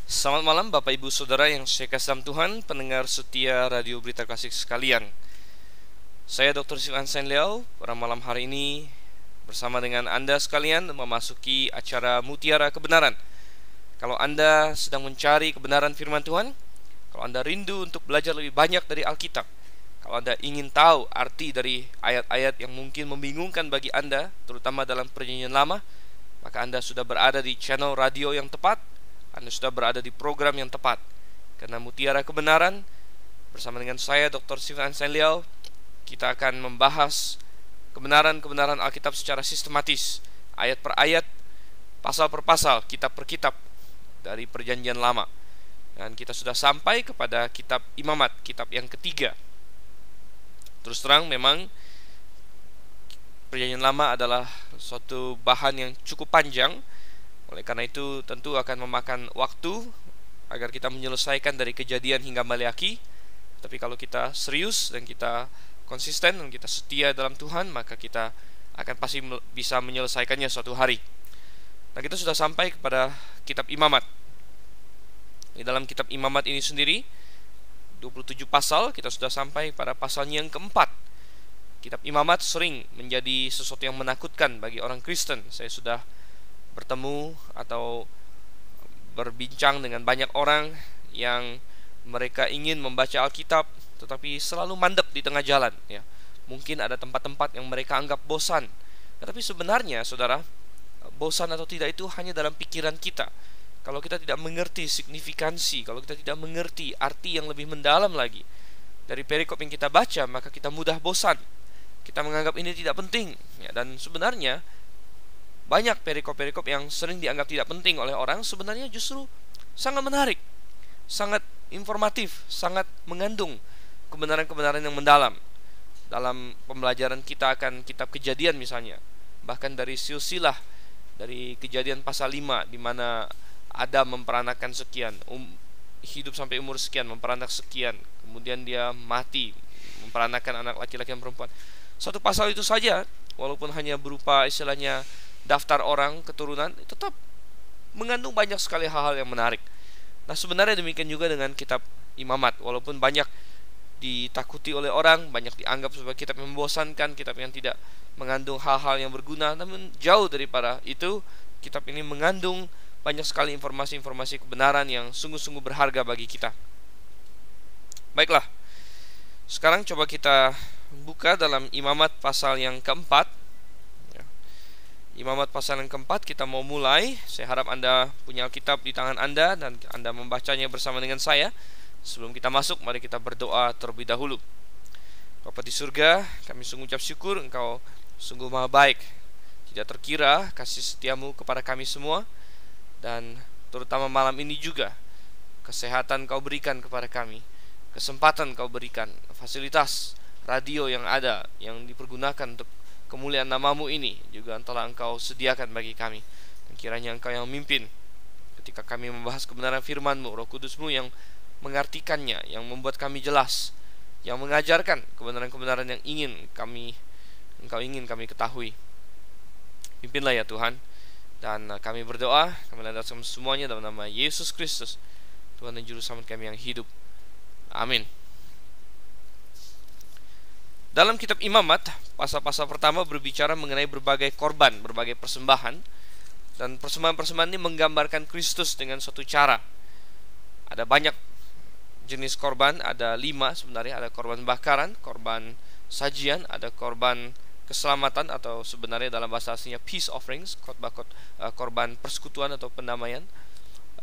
Selamat malam Bapak Ibu Saudara yang saya kasih dalam Tuhan, pendengar setia Radio Berita Kasih sekalian. Saya Dr. Sivan Sen Liao pada malam hari ini bersama dengan Anda sekalian memasuki acara Mutiara Kebenaran. Kalau Anda sedang mencari kebenaran firman Tuhan, kalau Anda rindu untuk belajar lebih banyak dari Alkitab, kalau Anda ingin tahu arti dari ayat-ayat yang mungkin membingungkan bagi Anda, terutama dalam Perjanjian Lama, maka Anda sudah berada di channel radio yang tepat. Anda sudah berada di program yang tepat. Karena Mutiara Kebenaran bersama dengan saya Dr. Sivan Sen Liao, kita akan membahas kebenaran-kebenaran Alkitab secara sistematis, ayat per ayat, pasal per pasal, kitab per kitab dari Perjanjian Lama. Dan kita sudah sampai kepada kitab Imamat, kitab yang ketiga. Terus terang memang Perjanjian Lama adalah suatu bahan yang cukup panjang. Oleh karena itu tentu akan memakan waktu agar kita menyelesaikan dari Kejadian hingga Maleakhi. Tapi kalau kita serius dan kita konsisten dan kita setia dalam Tuhan, maka kita akan pasti bisa menyelesaikannya suatu hari. Nah, kita sudah sampai kepada kitab Imamat. Di dalam kitab Imamat ini sendiri 27 pasal, kita sudah sampai pada pasalnya yang keempat. Kitab Imamat sering menjadi sesuatu yang menakutkan bagi orang Kristen. Saya sudah bertemu atau berbincang dengan banyak orang yang mereka ingin membaca Alkitab tetapi selalu mandek di tengah jalan, ya. Mungkin ada tempat-tempat yang mereka anggap bosan. Tetapi sebenarnya, saudara, bosan atau tidak itu hanya dalam pikiran kita. Kalau kita tidak mengerti signifikansi, kalau kita tidak mengerti arti yang lebih mendalam lagi dari perikop yang kita baca, maka kita mudah bosan. Kita menganggap ini tidak penting, ya. Dan sebenarnya banyak perikop-perikop yang sering dianggap tidak penting oleh orang sebenarnya justru sangat menarik, sangat informatif, sangat mengandung kebenaran-kebenaran yang mendalam. Dalam pembelajaran kita akan kitab Kejadian misalnya, bahkan dari silsilah dari Kejadian pasal 5 di mana Adam memperanakan sekian, hidup sampai umur sekian, memperanak sekian, kemudian dia mati, memperanakan anak laki-laki dan perempuan. Satu pasal itu saja, walaupun hanya berupa istilahnya daftar orang keturunan, tetap mengandung banyak sekali hal-hal yang menarik. Nah, sebenarnya demikian juga dengan kitab Imamat. Walaupun banyak ditakuti oleh orang, banyak dianggap sebagai kitab yang membosankan, kitab yang tidak mengandung hal-hal yang berguna, namun jauh daripada itu, kitab ini mengandung banyak sekali informasi-informasi kebenaran yang sungguh-sungguh berharga bagi kita. Baiklah, sekarang coba kita buka dalam Imamat pasal yang keempat. Imamat pasal yang keempat kita mau mulai. Saya harap Anda punya Alkitab di tangan Anda dan Anda membacanya bersama dengan saya. Sebelum kita masuk, mari kita berdoa terlebih dahulu. Bapa di surga, kami sungguh ucap syukur Engkau sungguh maha baik. Tidak terkira kasih setiamu kepada kami semua. Dan terutama malam ini juga, kesehatan Kau berikan kepada kami, kesempatan Kau berikan, fasilitas radio yang ada, yang dipergunakan untuk kemuliaan namamu ini juga telah Engkau sediakan bagi kami. Dan kiranya Engkau yang memimpin ketika kami membahas kebenaran firman-Mu, Roh Kudus-Mu yang mengartikannya, yang membuat kami jelas, yang mengajarkan kebenaran-kebenaran yang Engkau ingin kami ketahui. Pimpinlah ya Tuhan. Dan kami berdoa, kami landaskan semuanya dalam nama Yesus Kristus, Tuhan dan Juru Selamat kami yang hidup. Amin. Dalam kitab Imamat, pasal-pasal pertama berbicara mengenai berbagai korban, berbagai persembahan. Dan persembahan-persembahan ini menggambarkan Kristus dengan suatu cara. Ada banyak jenis korban, ada 5 sebenarnya. Ada korban bakaran, korban sajian, ada korban keselamatan atau sebenarnya dalam bahasa aslinya peace offerings, korban persekutuan atau pendamaian.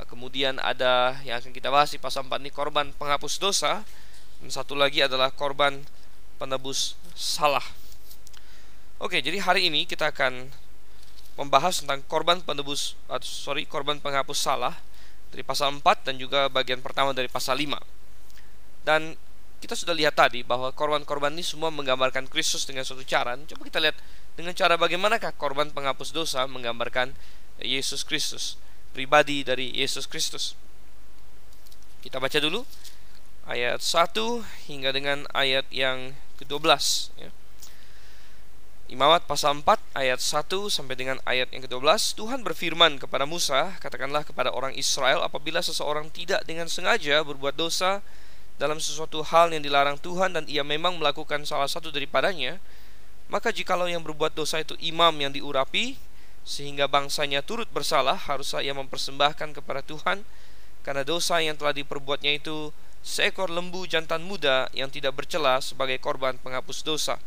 Kemudian ada yang akan kita bahas di pasal 4 ini, korban penghapus dosa. Dan satu lagi adalah korban penebus salah. Oke, jadi hari ini kita akan membahas tentang korban penghapus salah dari pasal 4 dan juga bagian pertama dari pasal 5. Dan kita sudah lihat tadi bahwa korban-korban ini semua menggambarkan Kristus dengan suatu cara. Coba kita lihat dengan cara bagaimanakah korban penghapus dosa menggambarkan Yesus Kristus, pribadi dari Yesus Kristus. Kita baca dulu ayat 1 hingga dengan ayat yang ke-12, ya. Imamat pasal 4 ayat 1 sampai dengan ayat yang ke-12, Tuhan berfirman kepada Musa, katakanlah kepada orang Israel, apabila seseorang tidak dengan sengaja berbuat dosa dalam sesuatu hal yang dilarang Tuhan dan ia memang melakukan salah satu daripadanya, maka jikalau yang berbuat dosa itu imam yang diurapi, sehingga bangsanya turut bersalah, haruslah ia mempersembahkan kepada Tuhan karena dosa yang telah diperbuatnya itu seekor lembu jantan muda yang tidak bercela sebagai korban penghapus dosa.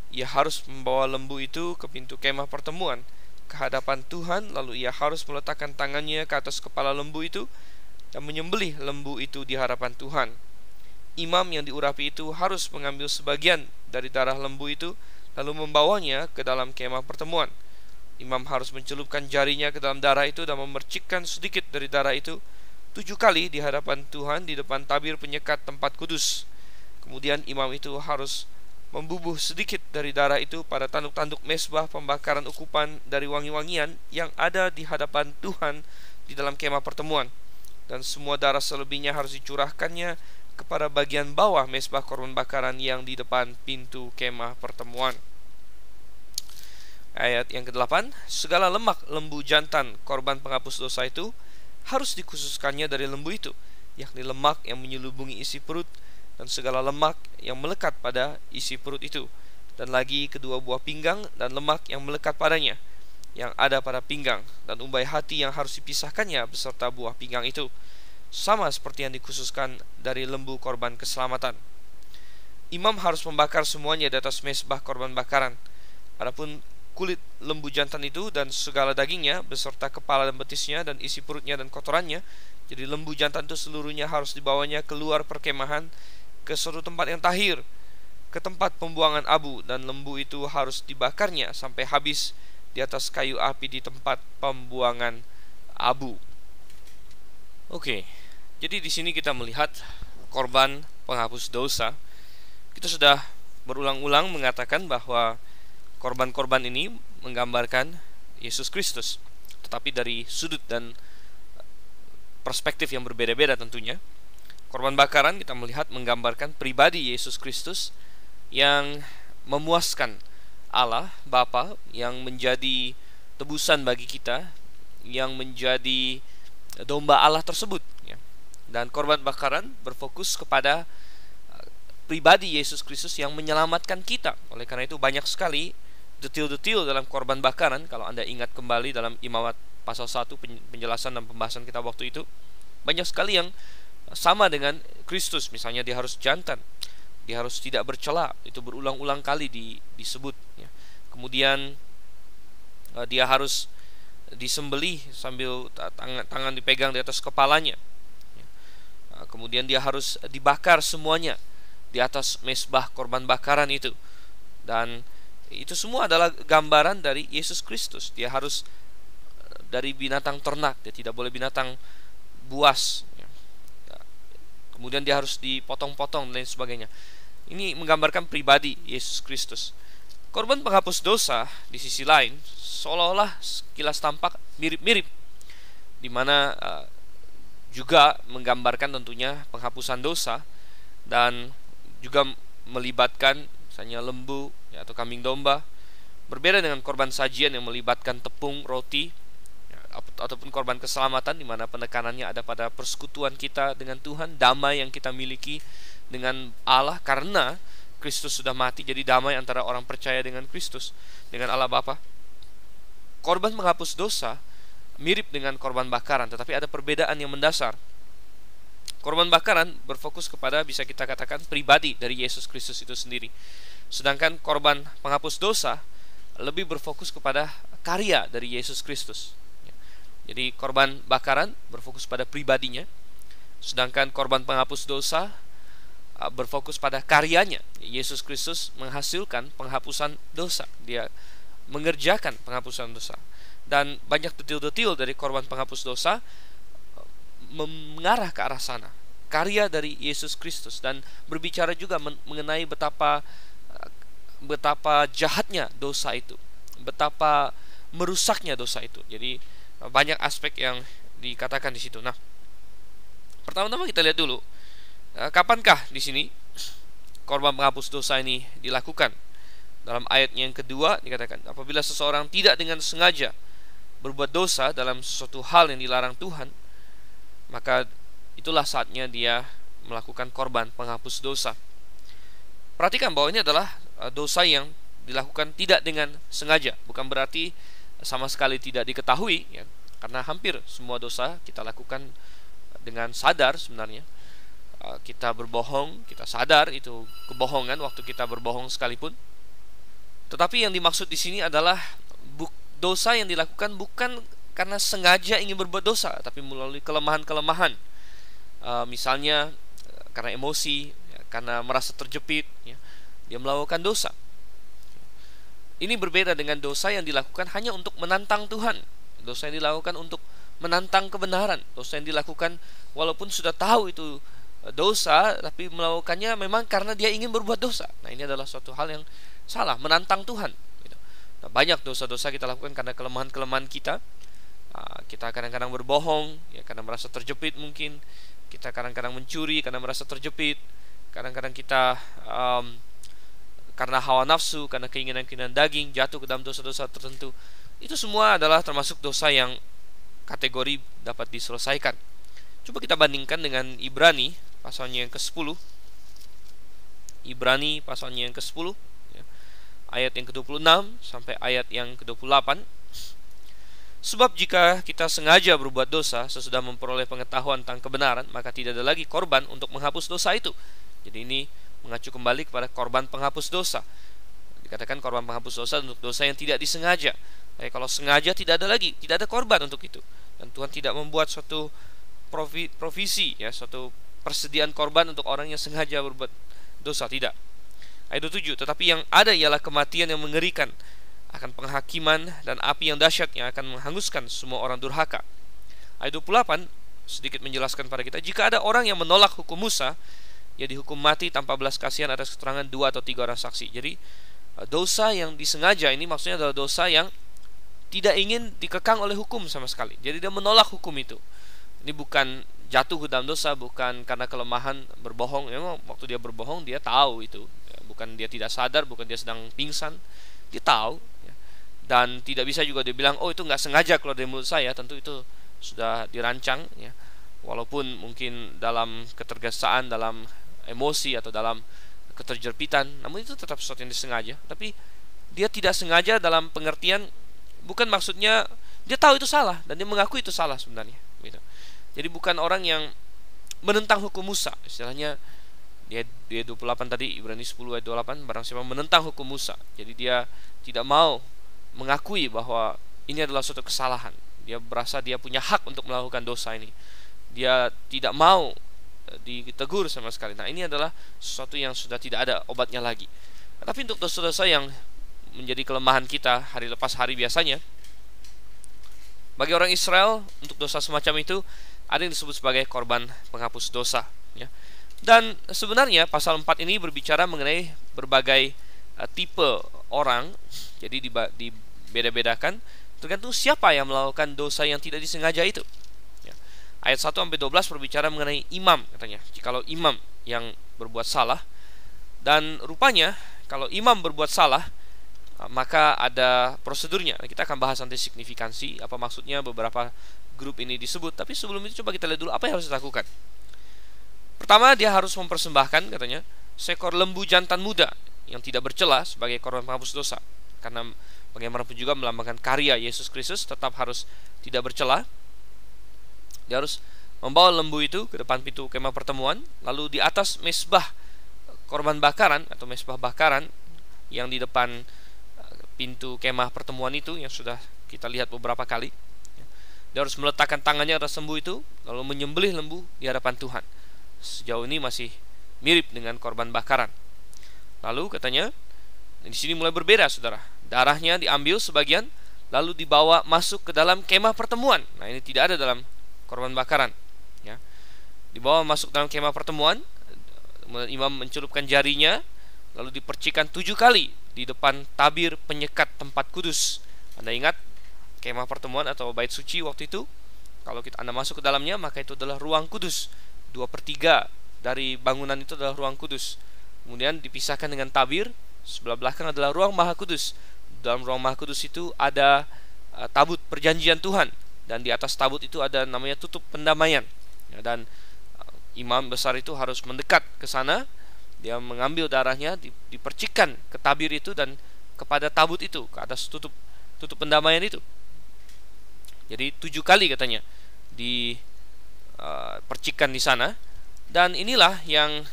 Ia harus membawa lembu itu ke pintu kemah pertemuan ke hadapan Tuhan, lalu ia harus meletakkan tangannya ke atas kepala lembu itu dan menyembelih lembu itu di hadapan Tuhan. Imam yang diurapi itu harus mengambil sebagian dari darah lembu itu lalu membawanya ke dalam kemah pertemuan. Imam harus mencelupkan jarinya ke dalam darah itu dan memercikkan sedikit dari darah itu 7 kali di hadapan Tuhan di depan tabir penyekat tempat kudus. Kemudian imam itu harus membubuh sedikit dari darah itu pada tanduk-tanduk mezbah pembakaran ukupan dari wangi-wangian yang ada di hadapan Tuhan di dalam kemah pertemuan, dan semua darah selebihnya harus dicurahkannya kepada bagian bawah mezbah korban bakaran yang di depan pintu kemah pertemuan. Ayat yang ke-8, segala lemak lembu jantan korban penghapus dosa itu harus dikhususkannya dari lembu itu, yakni lemak yang menyelubungi isi perut dan segala lemak yang melekat pada isi perut itu, dan lagi kedua buah pinggang dan lemak yang melekat padanya yang ada pada pinggang, dan umbai hati yang harus dipisahkannya beserta buah pinggang itu, sama seperti yang dikhususkan dari lembu korban keselamatan. Imam harus membakar semuanya di atas mezbah korban bakaran. Adapun kulit lembu jantan itu dan segala dagingnya beserta kepala dan betisnya dan isi perutnya dan kotorannya, jadi lembu jantan itu seluruhnya harus dibawanya keluar perkemahan ke suatu tempat yang tahir, ke tempat pembuangan abu, dan lembu itu harus dibakarnya sampai habis di atas kayu api di tempat pembuangan abu. Oke, jadi di sini kita melihat korban penghapus dosa. Kita sudah berulang-ulang mengatakan bahwa korban-korban ini menggambarkan Yesus Kristus, tetapi dari sudut dan perspektif yang berbeda-beda tentunya. Korban bakaran kita melihat menggambarkan pribadi Yesus Kristus yang memuaskan Allah Bapa, yang menjadi tebusan bagi kita, yang menjadi domba Allah tersebut, ya. Dan korban bakaran berfokus kepada pribadi Yesus Kristus yang menyelamatkan kita. Oleh karena itu banyak sekali detil-detil dalam korban bakaran. Kalau Anda ingat kembali dalam Imamat pasal 1 penjelasan dan pembahasan kita waktu itu, banyak sekali yang sama dengan Kristus. Misalnya dia harus jantan, dia harus tidak bercela, itu berulang-ulang kali disebut, ya. Kemudian dia harus disembelih sambil tangan dipegang di atas kepalanya, ya. Kemudian dia harus dibakar semuanya di atas mezbah korban bakaran itu, dan itu semua adalah gambaran dari Yesus Kristus. Dia harus dari binatang ternak, dia tidak boleh binatang buas, ya. Kemudian dia harus dipotong-potong dan lain sebagainya. Ini menggambarkan pribadi Yesus Kristus. Korban penghapus dosa di sisi lain seolah-olah sekilas tampak mirip-mirip, di mana juga menggambarkan tentunya penghapusan dosa, dan juga melibatkan misalnya lembu, ya, atau kambing domba. Berbeda dengan korban sajian yang melibatkan tepung, roti, ya, ataupun korban keselamatan, di mana penekanannya ada pada persekutuan kita dengan Tuhan, damai yang kita miliki dengan Allah karena Kristus sudah mati. Jadi damai antara orang percaya dengan Kristus, dengan Allah Bapa. Korban menghapus dosa mirip dengan korban bakaran, tetapi ada perbedaan yang mendasar. Korban bakaran berfokus kepada, bisa kita katakan, pribadi dari Yesus Kristus itu sendiri. Sedangkan korban penghapus dosa lebih berfokus kepada karya dari Yesus Kristus. Jadi korban bakaran berfokus pada pribadinya, sedangkan korban penghapus dosa berfokus pada karyanya. Yesus Kristus menghasilkan penghapusan dosa, dia mengerjakan penghapusan dosa. Dan banyak detil-detil dari korban penghapus dosa mengarah ke arah sana, karya dari Yesus Kristus, dan berbicara juga mengenai betapa jahatnya dosa itu, betapa merusaknya dosa itu. Jadi banyak aspek yang dikatakan di situ. Nah, pertama-tama kita lihat dulu, kapankah di sini korban penghapus dosa ini dilakukan. Dalam ayatnya yang kedua dikatakan, apabila seseorang tidak dengan sengaja berbuat dosa dalam sesuatu hal yang dilarang Tuhan, maka itulah saatnya dia melakukan korban penghapus dosa. Perhatikan bahwa ini adalah dosa yang dilakukan tidak dengan sengaja. Bukan berarti sama sekali tidak diketahui, ya, karena hampir semua dosa kita lakukan dengan sadar sebenarnya. Kita berbohong, kita sadar itu kebohongan waktu kita berbohong sekalipun. Tetapi yang dimaksud di sini adalah dosa yang dilakukan bukan karena sengaja ingin berbuat dosa, tapi melalui kelemahan-kelemahan. Misalnya karena emosi, ya, karena merasa terjepit, ya, dia melakukan dosa. Ini berbeda dengan dosa yang dilakukan hanya untuk menantang Tuhan. Dosa yang dilakukan untuk menantang kebenaran. Dosa yang dilakukan walaupun sudah tahu itu dosa, tapi melakukannya memang karena dia ingin berbuat dosa. Nah, ini adalah suatu hal yang salah, menantang Tuhan. Nah, banyak dosa-dosa kita lakukan karena kelemahan-kelemahan kita. Kita kadang-kadang berbohong, ya, karena merasa terjepit mungkin. Kita kadang-kadang mencuri karena merasa terjepit. Kadang-kadang kita karena hawa nafsu, karena keinginan-keinginan daging, jatuh ke dalam dosa-dosa tertentu. Itu semua adalah termasuk dosa yang kategori dapat diselesaikan. Coba kita bandingkan dengan Ibrani pasalnya yang ke-10. Ibrani pasalnya yang ke-10, ya, ayat yang ke-26 sampai ayat yang ke-28. Sebab jika kita sengaja berbuat dosa sesudah memperoleh pengetahuan tentang kebenaran, maka tidak ada lagi korban untuk menghapus dosa itu. Jadi ini mengacu kembali kepada korban penghapus dosa. Dikatakan korban penghapus dosa untuk dosa yang tidak disengaja. Kalau sengaja tidak ada lagi, tidak ada korban untuk itu. Dan Tuhan tidak membuat suatu provisi, ya, suatu persediaan korban untuk orang yang sengaja berbuat dosa, tidak. Ayat 7, tetapi yang ada ialah kematian yang mengerikan, akan penghakiman dan api yang dahsyat yang akan menghanguskan semua orang durhaka. Ayat 28 sedikit menjelaskan pada kita, jika ada orang yang menolak hukum Musa, ia dihukum mati tanpa belas kasihan atas keterangan 2 atau 3 orang saksi. Jadi dosa yang disengaja ini maksudnya adalah dosa yang tidak ingin dikekang oleh hukum sama sekali. Jadi dia menolak hukum itu. Ini bukan jatuh ke dalam dosa, bukan karena kelemahan berbohong. Memang waktu dia berbohong dia tahu itu, bukan dia tidak sadar, bukan dia sedang pingsan, dia tahu, ya. Dan tidak bisa juga dia bilang, oh itu nggak sengaja keluar dari mulut saya. Tentu itu sudah dirancang, ya. Walaupun mungkin dalam ketergesaan, dalam emosi atau dalam keterjepitan, namun itu tetap sesuatu yang disengaja. Tapi dia tidak sengaja dalam pengertian, bukan maksudnya dia tahu itu salah dan dia mengaku itu salah sebenarnya, gitu. Jadi bukan orang yang menentang hukum Musa, istilahnya dia 28 tadi, Ibrani 10 ayat 28, barang siapa menentang hukum Musa. Jadi dia tidak mau mengakui bahwa ini adalah suatu kesalahan. Dia berasa dia punya hak untuk melakukan dosa ini. Dia tidak mau ditegur sama sekali. Nah, ini adalah sesuatu yang sudah tidak ada obatnya lagi. Tapi untuk dosa-dosa yang menjadi kelemahan kita hari lepas hari biasanya, bagi orang Israel untuk dosa semacam itu ada yang disebut sebagai korban penghapus dosa, ya. Dan sebenarnya pasal 4 ini berbicara mengenai berbagai tipe orang. Jadi dibeda-bedakan tergantung siapa yang melakukan dosa yang tidak disengaja itu, ya. Ayat 1-12 berbicara mengenai imam, katanya. Jikalau imam yang berbuat salah, dan rupanya kalau imam berbuat salah, maka ada prosedurnya. Kita akan bahas nanti signifikansi, apa maksudnya beberapa grup ini disebut. Tapi sebelum itu coba kita lihat dulu apa yang harus dilakukan. Pertama, dia harus mempersembahkan, katanya, seekor lembu jantan muda yang tidak bercela sebagai korban penghapus dosa. Karena bagaimanapun juga melambangkan karya Yesus Kristus, tetap harus tidak bercela. Dia harus membawa lembu itu ke depan pintu kemah pertemuan, lalu di atas mezbah korban bakaran atau mezbah bakaran yang di depan pintu kemah pertemuan itu yang sudah kita lihat beberapa kali. Dia harus meletakkan tangannya atas lembu itu, lalu menyembelih lembu di hadapan Tuhan. Sejauh ini masih mirip dengan korban bakaran. Lalu katanya di sini mulai berbeda, saudara. Darahnya diambil sebagian lalu dibawa masuk ke dalam kemah pertemuan. Nah, ini tidak ada dalam korban bakaran, ya. Dibawa masuk dalam kemah pertemuan. Imam mencelupkan jarinya lalu dipercikan 7 kali di depan tabir penyekat tempat kudus. Anda ingat kemah pertemuan atau bait suci waktu itu? Kalau Anda masuk ke dalamnya, maka itu adalah ruang kudus. 2/3 dari bangunan itu adalah ruang kudus. Kemudian dipisahkan dengan tabir Sebelah belakang adalah ruang Maha Kudus. Dalam ruang Maha Kudus itu ada tabut perjanjian Tuhan, dan di atas tabut itu ada namanya tutup pendamaian. Dan imam besar itu harus mendekat ke sana. Dia mengambil darahnya, dipercikkan ke tabir itu dan kepada tabut itu, ke atas tutup pendamaian itu. Jadi 7 kali katanya dipercikkan di sana. Dan inilah yang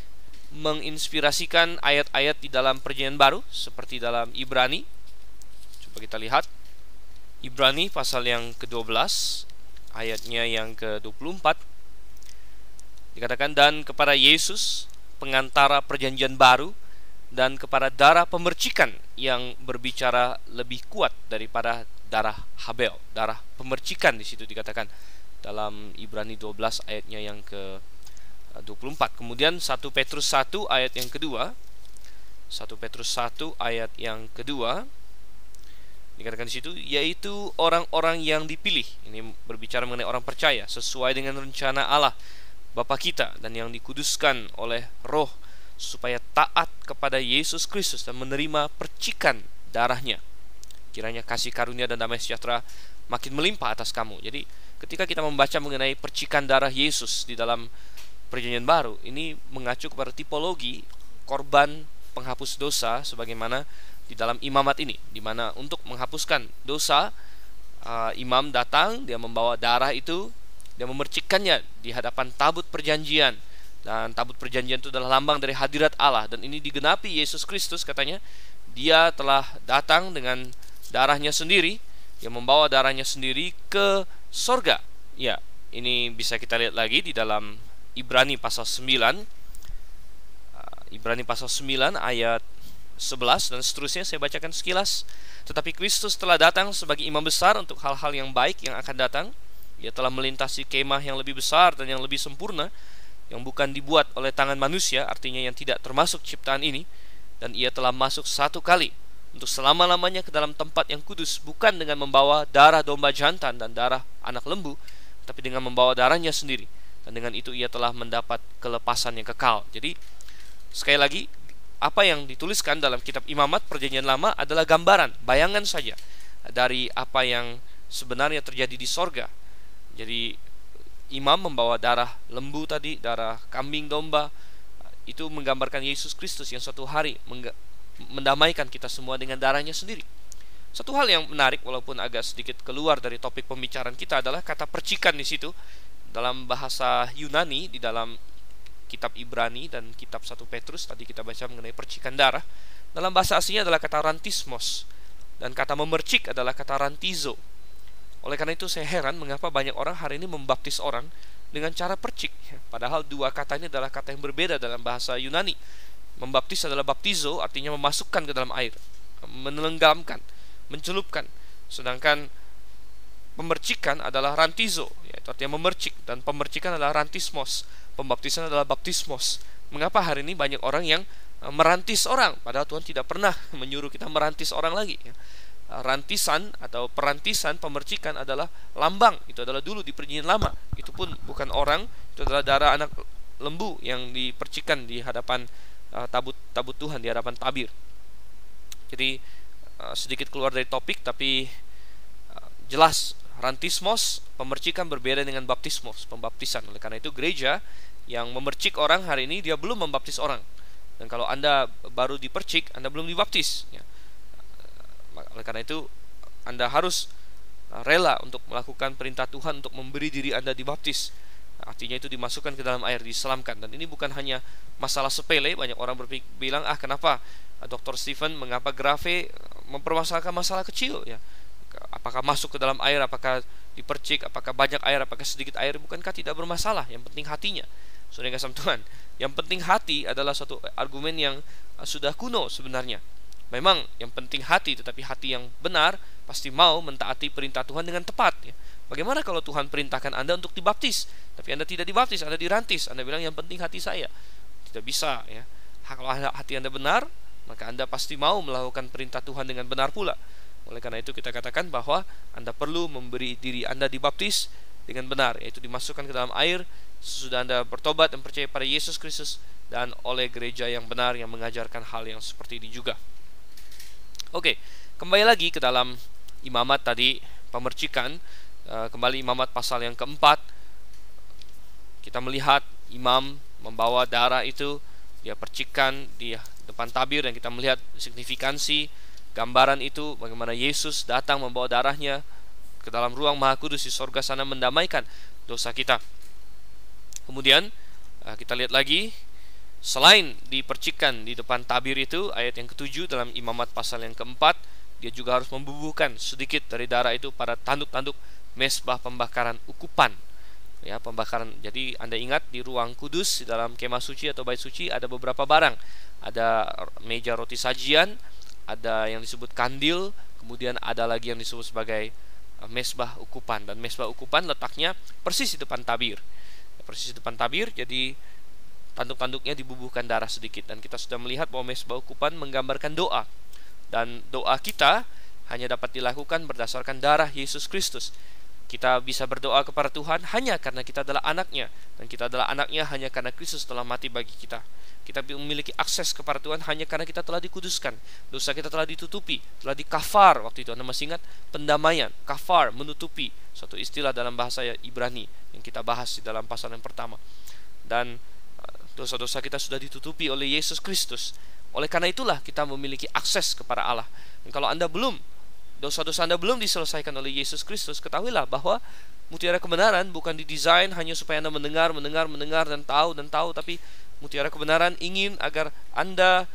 menginspirasikan ayat-ayat di dalam Perjanjian Baru, seperti dalam Ibrani. Coba kita lihat Ibrani pasal yang ke-12 ayatnya yang ke-24. Dikatakan, dan kepada Yesus pengantara perjanjian baru, dan kepada darah pemercikan yang berbicara lebih kuat daripada darah Habel. Darah pemercikan di situ dikatakan dalam Ibrani 12 ayatnya yang ke-24. Kemudian 1 Petrus 1 ayat yang kedua. 1 Petrus 1 ayat yang kedua dikatakan di situ, yaitu orang-orang yang dipilih. Ini berbicara mengenai orang percaya sesuai dengan rencana Allah Bapa kita, dan yang dikuduskan oleh Roh supaya taat kepada Yesus Kristus dan menerima percikan darahnya. Kiranya kasih karunia dan damai sejahtera makin melimpah atas kamu. Jadi ketika kita membaca mengenai percikan darah Yesus di dalam Perjanjian Baru, ini mengacu kepada tipologi korban penghapus dosa sebagaimana di dalam imamat ini, di mana untuk menghapuskan dosa, imam datang, dia membawa darah itu, dia memercikkannya di hadapan tabut perjanjian. Dan tabut perjanjian itu adalah lambang dari hadirat Allah, dan ini digenapi Yesus Kristus. Katanya dia telah datang dengan darahnya sendiri, dia membawa darahnya sendiri ke sorga. Ya, ini bisa kita lihat lagi di dalam Ibrani pasal 9, Ibrani pasal 9 ayat 11 dan seterusnya. Saya bacakan sekilas. Tetapi Kristus telah datang sebagai imam besar untuk hal-hal yang baik yang akan datang. Ia telah melintasi kemah yang lebih besar dan yang lebih sempurna, yang bukan dibuat oleh tangan manusia, artinya yang tidak termasuk ciptaan ini. Dan ia telah masuk satu kali untuk selama-lamanya ke dalam tempat yang kudus, bukan dengan membawa darah domba jantan dan darah anak lembu, tapi dengan membawa darahnya sendiri. Dan dengan itu ia telah mendapat kelepasan yang kekal. Jadi sekali lagi, apa yang dituliskan dalam kitab Imamat Perjanjian Lama adalah gambaran, bayangan saja dari apa yang sebenarnya terjadi di sorga. Jadi imam membawa darah lembu tadi, darah kambing domba, itu menggambarkan Yesus Kristus yang suatu hari mendamaikan kita semua dengan darahnya sendiri. Satu hal yang menarik, walaupun agak sedikit keluar dari topik pembicaraan kita, adalah kata percikan di situ. Dalam bahasa Yunani, di dalam kitab Ibrani dan kitab 1 Petrus, tadi kita baca mengenai percikan darah, dalam bahasa aslinya adalah kata rantismos, dan kata memercik adalah kata rantizo. Oleh karena itu saya heran mengapa banyak orang hari ini membaptis orang dengan cara percik, padahal dua kata ini adalah kata yang berbeda dalam bahasa Yunani. Membaptis adalah baptizo, artinya memasukkan ke dalam air, menenggelamkan, mencelupkan. Sedangkan pemercikan adalah rantizo, yaitu artinya memercik, dan pemercikan adalah rantismos, pembaptisan adalah baptismos. Mengapa hari ini banyak orang yang merantis orang, padahal Tuhan tidak pernah menyuruh kita merantis orang lagi. Rantisan atau perantisan, pemercikan adalah lambang. Itu adalah dulu di Perjanjian Lama. Itu pun bukan orang, itu adalah darah anak lembu yang dipercikan di hadapan tabut Tuhan, di hadapan tabir. Jadi sedikit keluar dari topik, tapi jelas rantismos, pemercikan berbeda dengan baptismos, pembaptisan. Oleh karena itu gereja yang memercik orang hari ini, dia belum membaptis orang. Dan kalau Anda baru dipercik, Anda belum dibaptis, ya. Oleh karena itu Anda harus rela untuk melakukan perintah Tuhan untuk memberi diri Anda dibaptis. Artinya itu dimasukkan ke dalam air, diselamkan. Dan ini bukan hanya masalah sepele. Banyak orang bilang, kenapa Dr. Stephen, mengapa Grave mempermasalahkan masalah kecil, ya? Apakah masuk ke dalam air, apakah dipercik, apakah banyak air, apakah sedikit air, bukankah tidak bermasalah? Yang penting hatinya. Saudara yang kasih Tuhan, yang penting hati adalah suatu argumen yang sudah kuno sebenarnya. Memang yang penting hati, tetapi hati yang benar pasti mau mentaati perintah Tuhan dengan tepat, ya. Bagaimana kalau Tuhan perintahkan Anda untuk dibaptis, tapi Anda tidak dibaptis, Anda dirantis, Anda bilang yang penting hati saya? Tidak bisa, ya. Kalau hati Anda benar, maka Anda pasti mau melakukan perintah Tuhan dengan benar pula. Oleh karena itu kita katakan bahwa Anda perlu memberi diri Anda dibaptis dengan benar, yaitu dimasukkan ke dalam air sesudah Anda bertobat dan percaya pada Yesus Kristus, dan oleh gereja yang benar yang mengajarkan hal yang seperti ini juga. Oke, kembali lagi ke dalam imamat tadi, pemercikan. Kembali imamat pasal yang keempat, kita melihat imam membawa darah itu, dia percikan di depan tabir, dan kita melihat signifikansi gambaran itu, bagaimana Yesus datang membawa darahnya ke dalam ruang Maha Kudus di sorga sana, mendamaikan dosa kita. Kemudian kita lihat lagi, selain dipercikan di depan tabir itu, ayat yang ke-7 dalam imamat pasal yang keempat, dia juga harus membubuhkan sedikit dari darah itu pada tanduk-tanduk mesbah pembakaran ukupan, ya, pembakaran. Jadi Anda ingat di ruang kudus, di dalam kemah suci atau bait suci, ada beberapa barang. Ada meja roti sajian, ada yang disebut kandil, kemudian ada lagi yang disebut sebagai mesbah ukupan. Dan mesbah ukupan letaknya persis di depan tabir, persis di depan tabir. Jadi tanduk-tanduknya dibubuhkan darah sedikit, dan kita sudah melihat bahwa mesbah ukupan menggambarkan doa, dan doa kita hanya dapat dilakukan berdasarkan darah Yesus Kristus. Kita bisa berdoa kepada Tuhan hanya karena kita adalah anaknya, dan kita adalah anaknya hanya karena Kristus telah mati bagi kita. Kita memiliki akses kepada Tuhan hanya karena kita telah dikuduskan, dosa kita telah ditutupi, telah dikafar. Waktu itu Anda masih ingat pendamaian, kafar, menutupi, suatu istilah dalam bahasa Ibrani yang kita bahas di dalam pasal yang pertama. Dan dosa-dosa kita sudah ditutupi oleh Yesus Kristus. Oleh karena itulah kita memiliki akses kepada Allah. Dan kalau dosa-dosa Anda belum diselesaikan oleh Yesus Kristus, ketahuilah bahwa mutiara kebenaran bukan didesain hanya supaya Anda mendengar dan tahu, tapi mutiara kebenaran ingin agar Anda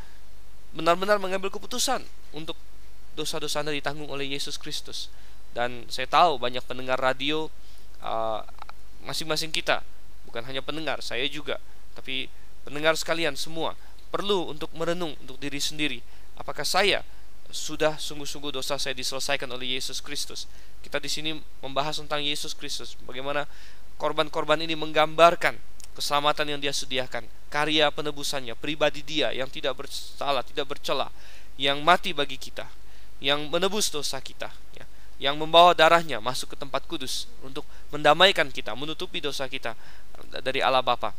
benar-benar mengambil keputusan untuk dosa-dosa Anda ditanggung oleh Yesus Kristus. Dan saya tahu banyak pendengar radio, masing-masing kita, bukan hanya pendengar, saya juga, tapi pendengar sekalian semua perlu untuk merenung untuk diri sendiri. Apakah saya sudah sungguh-sungguh dosa saya diselesaikan oleh Yesus Kristus? Kita di sini membahas tentang Yesus Kristus, bagaimana korban-korban ini menggambarkan keselamatan yang dia sediakan, karya penebusannya, pribadi dia yang tidak bersalah, tidak bercela, yang mati bagi kita, yang menebus dosa kita, ya, yang membawa darahnya masuk ke tempat kudus untuk mendamaikan kita, menutupi dosa kita dari Allah Bapa.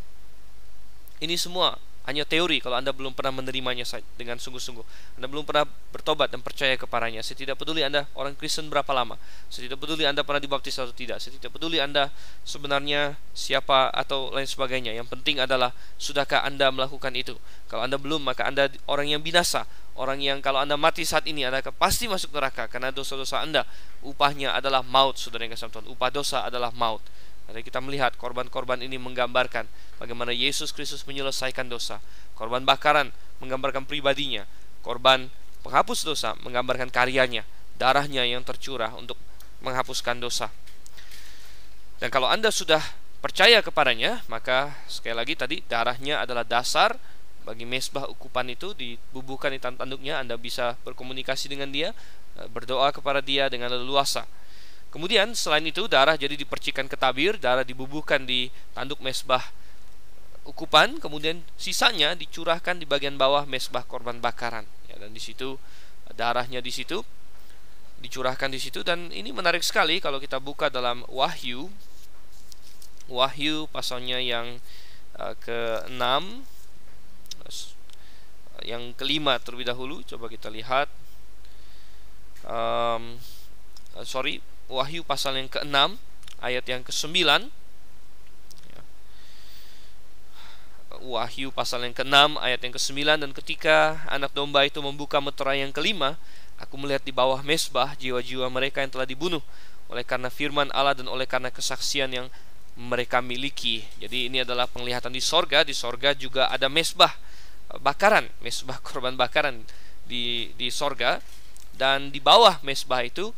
Ini semua hanya teori kalau Anda belum pernah menerimanya dengan sungguh-sungguh. Anda belum pernah bertobat dan percaya kepadanya. Saya tidak peduli Anda orang Kristen berapa lama, saya tidak peduli Anda pernah dibaptis atau tidak, saya tidak peduli Anda sebenarnya siapa atau lain sebagainya. Yang penting adalah, sudahkah Anda melakukan itu? Kalau Anda belum, maka Anda orang yang binasa, orang yang kalau Anda mati saat ini, Anda pasti masuk neraka, karena dosa-dosa Anda upahnya adalah maut. Saudara yang kasih Tuhan, upah dosa adalah maut. Jadi kita melihat korban-korban ini menggambarkan bagaimana Yesus Kristus menyelesaikan dosa. Korban bakaran menggambarkan pribadinya. Korban penghapus dosa menggambarkan karyanya, darahnya yang tercurah untuk menghapuskan dosa. Dan kalau Anda sudah percaya kepadanya, maka sekali lagi tadi, darahnya adalah dasar bagi mesbah ukupan itu, dibubuhkan di tanduknya. Anda bisa berkomunikasi dengan dia, berdoa kepada dia dengan leluasa. Kemudian selain itu, darah jadi dipercikan ke tabir, darah dibubuhkan di tanduk mesbah ukupan, kemudian sisanya dicurahkan di bagian bawah mesbah korban bakaran, ya, dan di situ darahnya di situ dicurahkan di situ. Dan ini menarik sekali kalau kita buka dalam Wahyu pasalnya yang ke-6, yang ke-5 terlebih dahulu. Coba kita lihat, Wahyu pasal yang ke-6 ayat yang ke-9. Wahyu pasal yang ke-6 ayat yang ke-9. Dan ketika anak domba itu membuka meterai yang ke-5, aku melihat di bawah mesbah jiwa-jiwa mereka yang telah dibunuh oleh karena firman Allah dan oleh karena kesaksian yang mereka miliki. Jadi ini adalah penglihatan di sorga. Di sorga juga ada mesbah bakaran, mesbah korban bakaran di sorga. Dan di bawah mesbah itu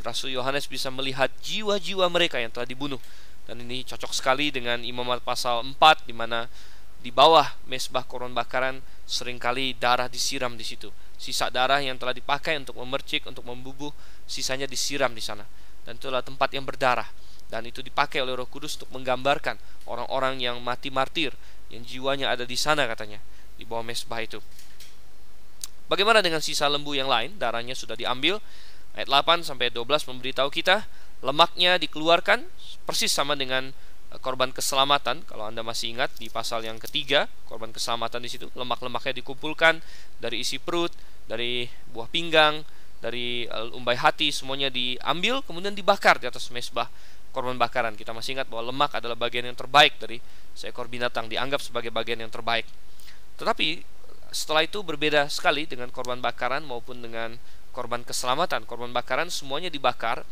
Rasul Yohanes bisa melihat jiwa-jiwa mereka yang telah dibunuh. Dan ini cocok sekali dengan Imamat pasal 4, di mana di bawah mesbah korban bakaran seringkali darah disiram di situ. Sisa darah yang telah dipakai untuk memercik, untuk membubuh, sisanya disiram di sana. Dan itulah tempat yang berdarah. Dan itu dipakai oleh Roh Kudus untuk menggambarkan orang-orang yang mati martir, yang jiwanya ada di sana katanya, di bawah mesbah itu. Bagaimana dengan sisa lembu yang lain? Darahnya sudah diambil. Ayat 8 sampai 12 memberitahu kita lemaknya dikeluarkan persis sama dengan korban keselamatan. Kalau Anda masih ingat di pasal yang ketiga, korban keselamatan di situ, lemak-lemaknya dikumpulkan dari isi perut, dari buah pinggang, dari umbai hati, semuanya diambil kemudian dibakar di atas mezbah korban bakaran. Kita masih ingat bahwa lemak adalah bagian yang terbaik dari seekor binatang, dianggap sebagai bagian yang terbaik. Tetapi setelah itu berbeda sekali dengan korban bakaran maupun dengan korban keselamatan. Korban bakaran semuanya dibakar.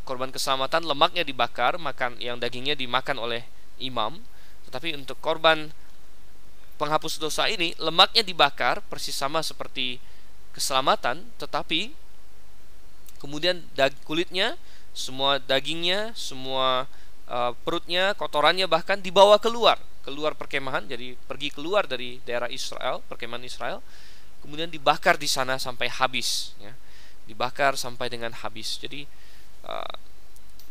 Korban keselamatan lemaknya dibakar, yang dagingnya dimakan oleh imam. Tetapi untuk korban penghapus dosa ini, lemaknya dibakar persis sama seperti keselamatan, tetapi kemudian kulitnya, semua dagingnya, semua perutnya, kotorannya bahkan dibawa keluar perkemahan. Jadi pergi keluar dari daerah Israel, perkemahan Israel, kemudian dibakar di sana sampai habis, ya. Dibakar sampai dengan habis. Jadi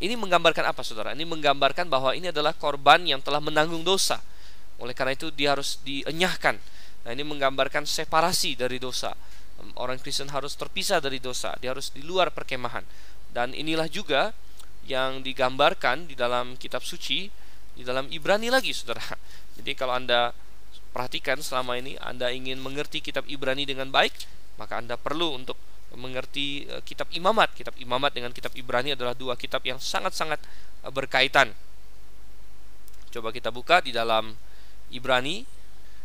ini menggambarkan apa, saudara? Ini menggambarkan bahwa ini adalah korban yang telah menanggung dosa. Oleh karena itu dia harus dienyahkan. Nah, ini menggambarkan separasi dari dosa. Orang Kristen harus terpisah dari dosa. Dia harus di luar perkemahan. Dan inilah juga yang digambarkan di dalam kitab suci, di dalam Ibrani lagi, saudara. Jadi kalau Anda perhatikan selama ini, Anda ingin mengerti kitab Ibrani dengan baik, maka Anda perlu untuk mengerti kitab Imamat. Kitab Imamat dengan kitab Ibrani adalah dua kitab yang sangat-sangat berkaitan. Coba kita buka di dalam Ibrani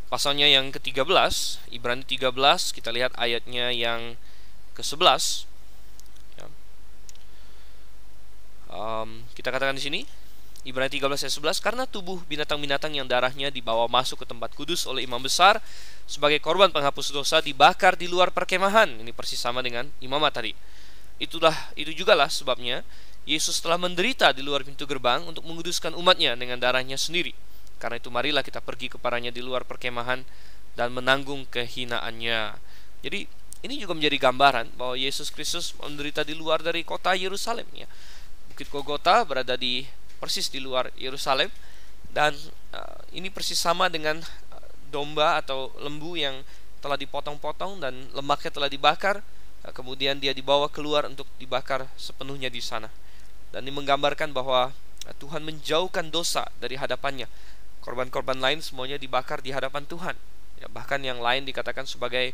pasalnya yang ke-13, Ibrani 13, kita lihat ayatnya yang ke-11. Ya. Kita katakan di sini Ibrani 13 ayat 11, karena tubuh binatang-binatang yang darahnya dibawa masuk ke tempat kudus oleh imam besar sebagai korban penghapus dosa dibakar di luar perkemahan. Ini persis sama dengan imamat tadi. Itu jugalah sebabnya Yesus telah menderita di luar pintu gerbang untuk menguduskan umatnya dengan darahnya sendiri. Karena itu marilah kita pergi kepadanya di luar perkemahan dan menanggung kehinaannya. Jadi ini juga menjadi gambaran bahwa Yesus Kristus menderita di luar dari kota Yerusalem, ya. Bukit Golgota berada persis di luar Yerusalem, dan ini persis sama dengan domba atau lembu yang telah dipotong-potong dan lemaknya telah dibakar, kemudian dia dibawa keluar untuk dibakar sepenuhnya di sana. Dan ini menggambarkan bahwa Tuhan menjauhkan dosa dari hadapannya. Korban-korban lain semuanya dibakar di hadapan Tuhan, ya, bahkan yang lain dikatakan sebagai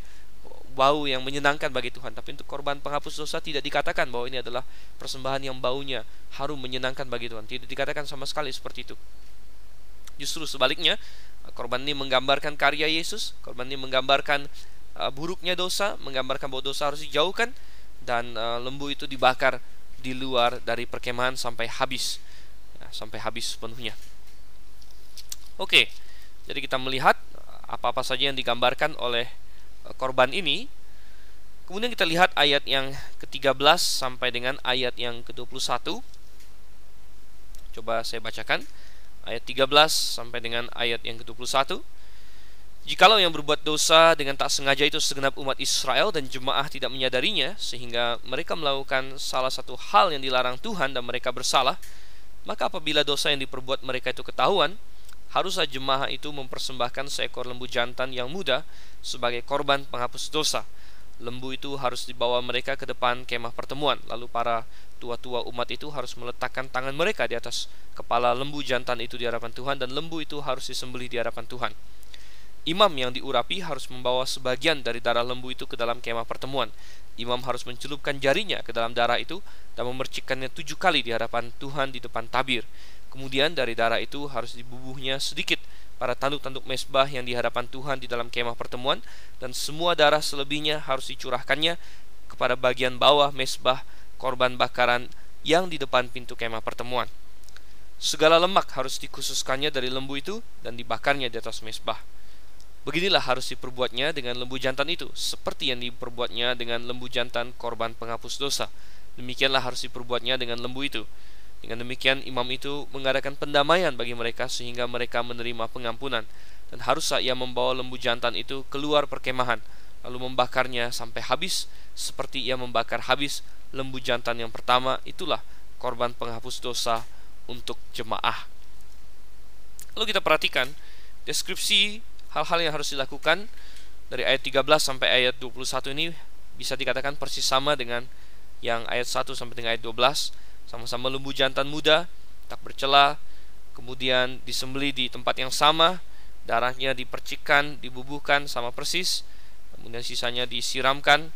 bau yang menyenangkan bagi Tuhan. Tapi untuk korban penghapus dosa tidak dikatakan bahwa ini adalah persembahan yang baunya harum menyenangkan bagi Tuhan. Tidak dikatakan sama sekali seperti itu. Justru sebaliknya, korban ini menggambarkan karya Yesus. Korban ini menggambarkan buruknya dosa, menggambarkan bahwa dosa harus dijauhkan, dan lembu itu dibakar di luar dari perkemahan sampai habis, ya, sampai habis sepenuhnya. Oke, jadi kita melihat apa-apa saja yang digambarkan oleh korban ini. Kemudian kita lihat ayat yang ke-13 sampai dengan ayat yang ke-21. Coba saya bacakan ayat 13 sampai dengan ayat yang ke-21. Jikalau yang berbuat dosa dengan tak sengaja itu segenap umat Israel dan jemaah tidak menyadarinya, sehingga mereka melakukan salah satu hal yang dilarang Tuhan dan mereka bersalah, maka apabila dosa yang diperbuat mereka itu ketahuan, haruslah jemaah itu mempersembahkan seekor lembu jantan yang muda sebagai korban penghapus dosa. Lembu itu harus dibawa mereka ke depan kemah pertemuan. Lalu para tua-tua umat itu harus meletakkan tangan mereka di atas kepala lembu jantan itu di hadapan Tuhan, dan lembu itu harus disembelih di hadapan Tuhan. Imam yang diurapi harus membawa sebagian dari darah lembu itu ke dalam kemah pertemuan. Imam harus mencelupkan jarinya ke dalam darah itu dan memercikkannya 7 kali di hadapan Tuhan di depan tabir. Kemudian dari darah itu harus dibubuhnya sedikit pada tanduk-tanduk mezbah yang di hadapan Tuhan di dalam kemah pertemuan, dan semua darah selebihnya harus dicurahkannya kepada bagian bawah mezbah korban bakaran yang di depan pintu kemah pertemuan. Segala lemak harus dikhususkannya dari lembu itu dan dibakarnya di atas mezbah. Beginilah harus diperbuatnya dengan lembu jantan itu, seperti yang diperbuatnya dengan lembu jantan korban penghapus dosa. Demikianlah harus diperbuatnya dengan lembu itu. Dengan demikian imam itu mengadakan pendamaian bagi mereka sehingga mereka menerima pengampunan. Dan haruslah ia membawa lembu jantan itu keluar perkemahan, lalu membakarnya sampai habis, seperti ia membakar habis lembu jantan yang pertama. Itulah korban penghapus dosa untuk jemaah. Lalu kita perhatikan deskripsi hal-hal yang harus dilakukan dari ayat 13 sampai ayat 21 ini bisa dikatakan persis sama dengan yang ayat 1 sampai dengan ayat 12. Sama-sama lembu jantan muda, tak bercela, kemudian disembelih di tempat yang sama, darahnya dipercikkan, dibubuhkan sama persis, kemudian sisanya disiramkan,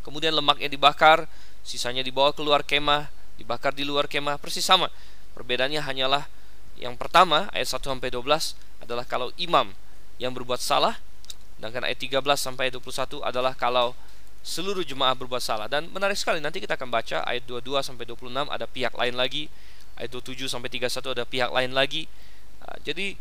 kemudian lemaknya dibakar, sisanya dibawa keluar kemah, dibakar di luar kemah, persis sama. Perbedaannya hanyalah yang pertama, ayat 1-12 adalah kalau imam yang berbuat salah, sedangkan ayat 13 sampai 21 adalah kalau seluruh jemaah berbuat salah. Dan menarik sekali, nanti kita akan baca ayat 22 sampai 26 ada pihak lain lagi, ayat 27 sampai 31 ada pihak lain lagi. Jadi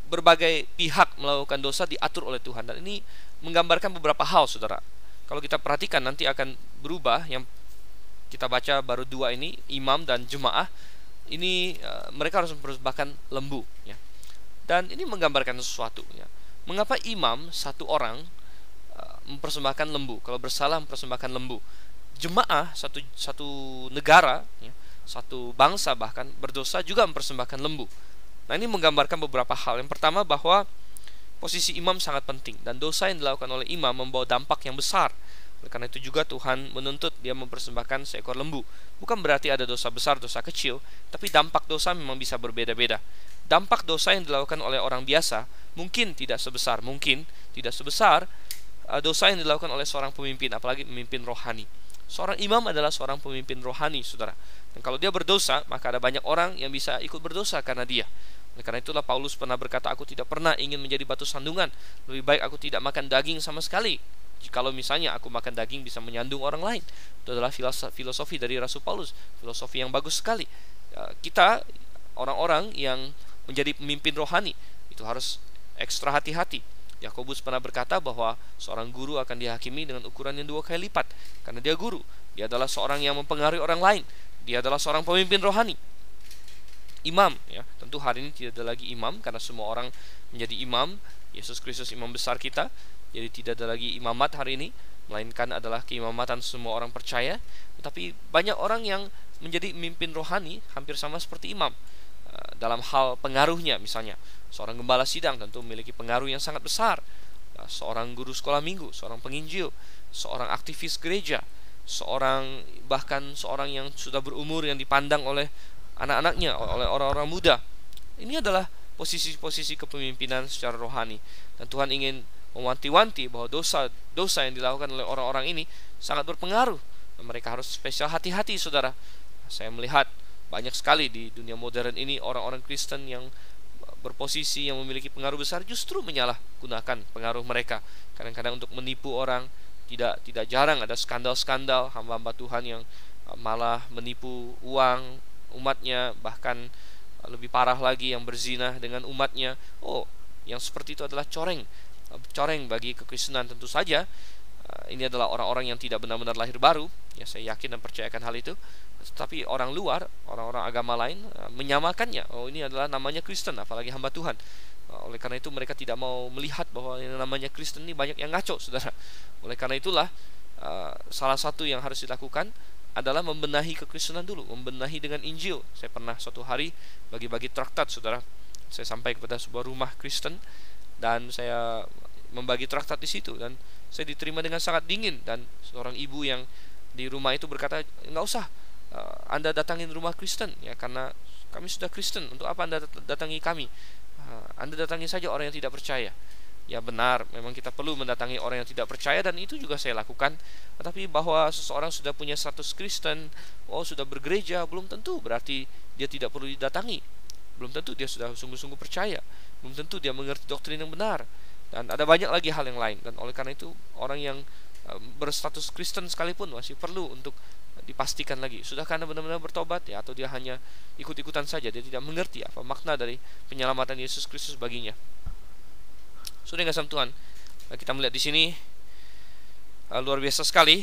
berbagai pihak melakukan dosa diatur oleh Tuhan, dan ini menggambarkan beberapa hal, saudara. Kalau kita perhatikan nanti akan berubah. Yang kita baca baru dua ini, imam dan jemaah ini, mereka harus mempersembahkan lembu, ya. Dan ini menggambarkan sesuatu, ya. Mengapa imam satu orang mempersembahkan lembu? Kalau bersalah mempersembahkan lembu. Jemaah satu negara, ya, satu bangsa bahkan berdosa juga mempersembahkan lembu. Nah, ini menggambarkan beberapa hal. Yang pertama, bahwa posisi imam sangat penting, dan dosa yang dilakukan oleh imam membawa dampak yang besar. Oleh karena itu juga Tuhan menuntut dia mempersembahkan seekor lembu. Bukan berarti ada dosa besar, dosa kecil, tapi dampak dosa memang bisa berbeda-beda. Dampak dosa yang dilakukan oleh orang biasa mungkin tidak sebesar dosa yang dilakukan oleh seorang pemimpin, apalagi pemimpin rohani. Seorang imam adalah seorang pemimpin rohani, saudara. Dan kalau dia berdosa, maka ada banyak orang yang bisa ikut berdosa karena dia. Oleh karena itulah Paulus pernah berkata, aku tidak pernah ingin menjadi batu sandungan. Lebih baik aku tidak makan daging sama sekali. Jikalau misalnya aku makan daging bisa menyandung orang lain. Itu adalah filosofi dari Rasul Paulus, filosofi yang bagus sekali. Kita orang-orang yang menjadi pemimpin rohani itu harus ekstra hati-hati. Yakobus pernah berkata bahwa seorang guru akan dihakimi dengan ukuran yang 2 kali lipat, karena dia guru. Dia adalah seorang yang mempengaruhi orang lain. Dia adalah seorang pemimpin rohani. Imam, ya, tentu hari ini tidak ada lagi imam karena semua orang menjadi imam. Yesus Kristus imam besar kita. Jadi tidak ada lagi imamat hari ini, melainkan adalah keimamatan semua orang percaya. Tetapi banyak orang yang menjadi pemimpin rohani hampir sama seperti imam. Dalam hal pengaruhnya, misalnya seorang gembala sidang tentu memiliki pengaruh yang sangat besar. Seorang guru sekolah minggu, seorang penginjil, seorang aktivis gereja, bahkan seorang yang sudah berumur yang dipandang oleh anak-anaknya, oleh orang-orang muda. Ini adalah posisi-posisi kepemimpinan secara rohani. Dan Tuhan ingin mewanti-wanti bahwa dosa yang dilakukan oleh orang-orang ini sangat berpengaruh. Dan mereka harus spesial hati-hati, saudara. Saya melihat banyak sekali di dunia modern ini orang-orang Kristen yang berposisi yang memiliki pengaruh besar justru menyalahgunakan pengaruh mereka. Kadang-kadang untuk menipu orang. Tidak jarang ada skandal-skandal hamba-hamba Tuhan yang malah menipu uang umatnya, bahkan lebih parah lagi yang berzina dengan umatnya. Yang seperti itu adalah coreng bagi kekristenan. Tentu saja ini adalah orang-orang yang tidak benar-benar lahir baru, ya, saya yakin dan percayakan hal itu. Tetapi orang luar, orang-orang agama lain menyamakannya. Ini adalah namanya Kristen, apalagi hamba Tuhan. Oleh karena itu mereka tidak mau melihat bahwa yang namanya Kristen ini banyak yang ngaco, saudara. Oleh karena itulah salah satu yang harus dilakukan adalah membenahi kekristenan dulu, membenahi dengan Injil. Saya pernah suatu hari bagi-bagi traktat, saudara. Saya sampai kepada sebuah rumah Kristen dan saya membagi traktat di situ, dan saya diterima dengan sangat dingin. Dan seorang ibu yang di rumah itu berkata, nggak usah Anda datangin rumah Kristen, ya, karena kami sudah Kristen. Untuk apa Anda datangi kami? Anda datangi saja orang yang tidak percaya. Ya benar, memang kita perlu mendatangi orang yang tidak percaya, dan itu juga saya lakukan. Tetapi bahwa seseorang sudah punya status Kristen, sudah bergereja, belum tentu berarti dia tidak perlu didatangi. Belum tentu dia sudah sungguh-sungguh percaya. Belum tentu dia mengerti doktrin yang benar. Dan ada banyak lagi hal yang lain. Dan oleh karena itu orang yang berstatus Kristen sekalipun masih perlu untuk dipastikan lagi, sudahkah Anda benar-benar bertobat, ya, atau dia hanya ikut-ikutan saja, dia tidak mengerti apa makna dari penyelamatan Yesus Kristus baginya. Sudah kasih Tuhan, kita melihat di sini luar biasa sekali.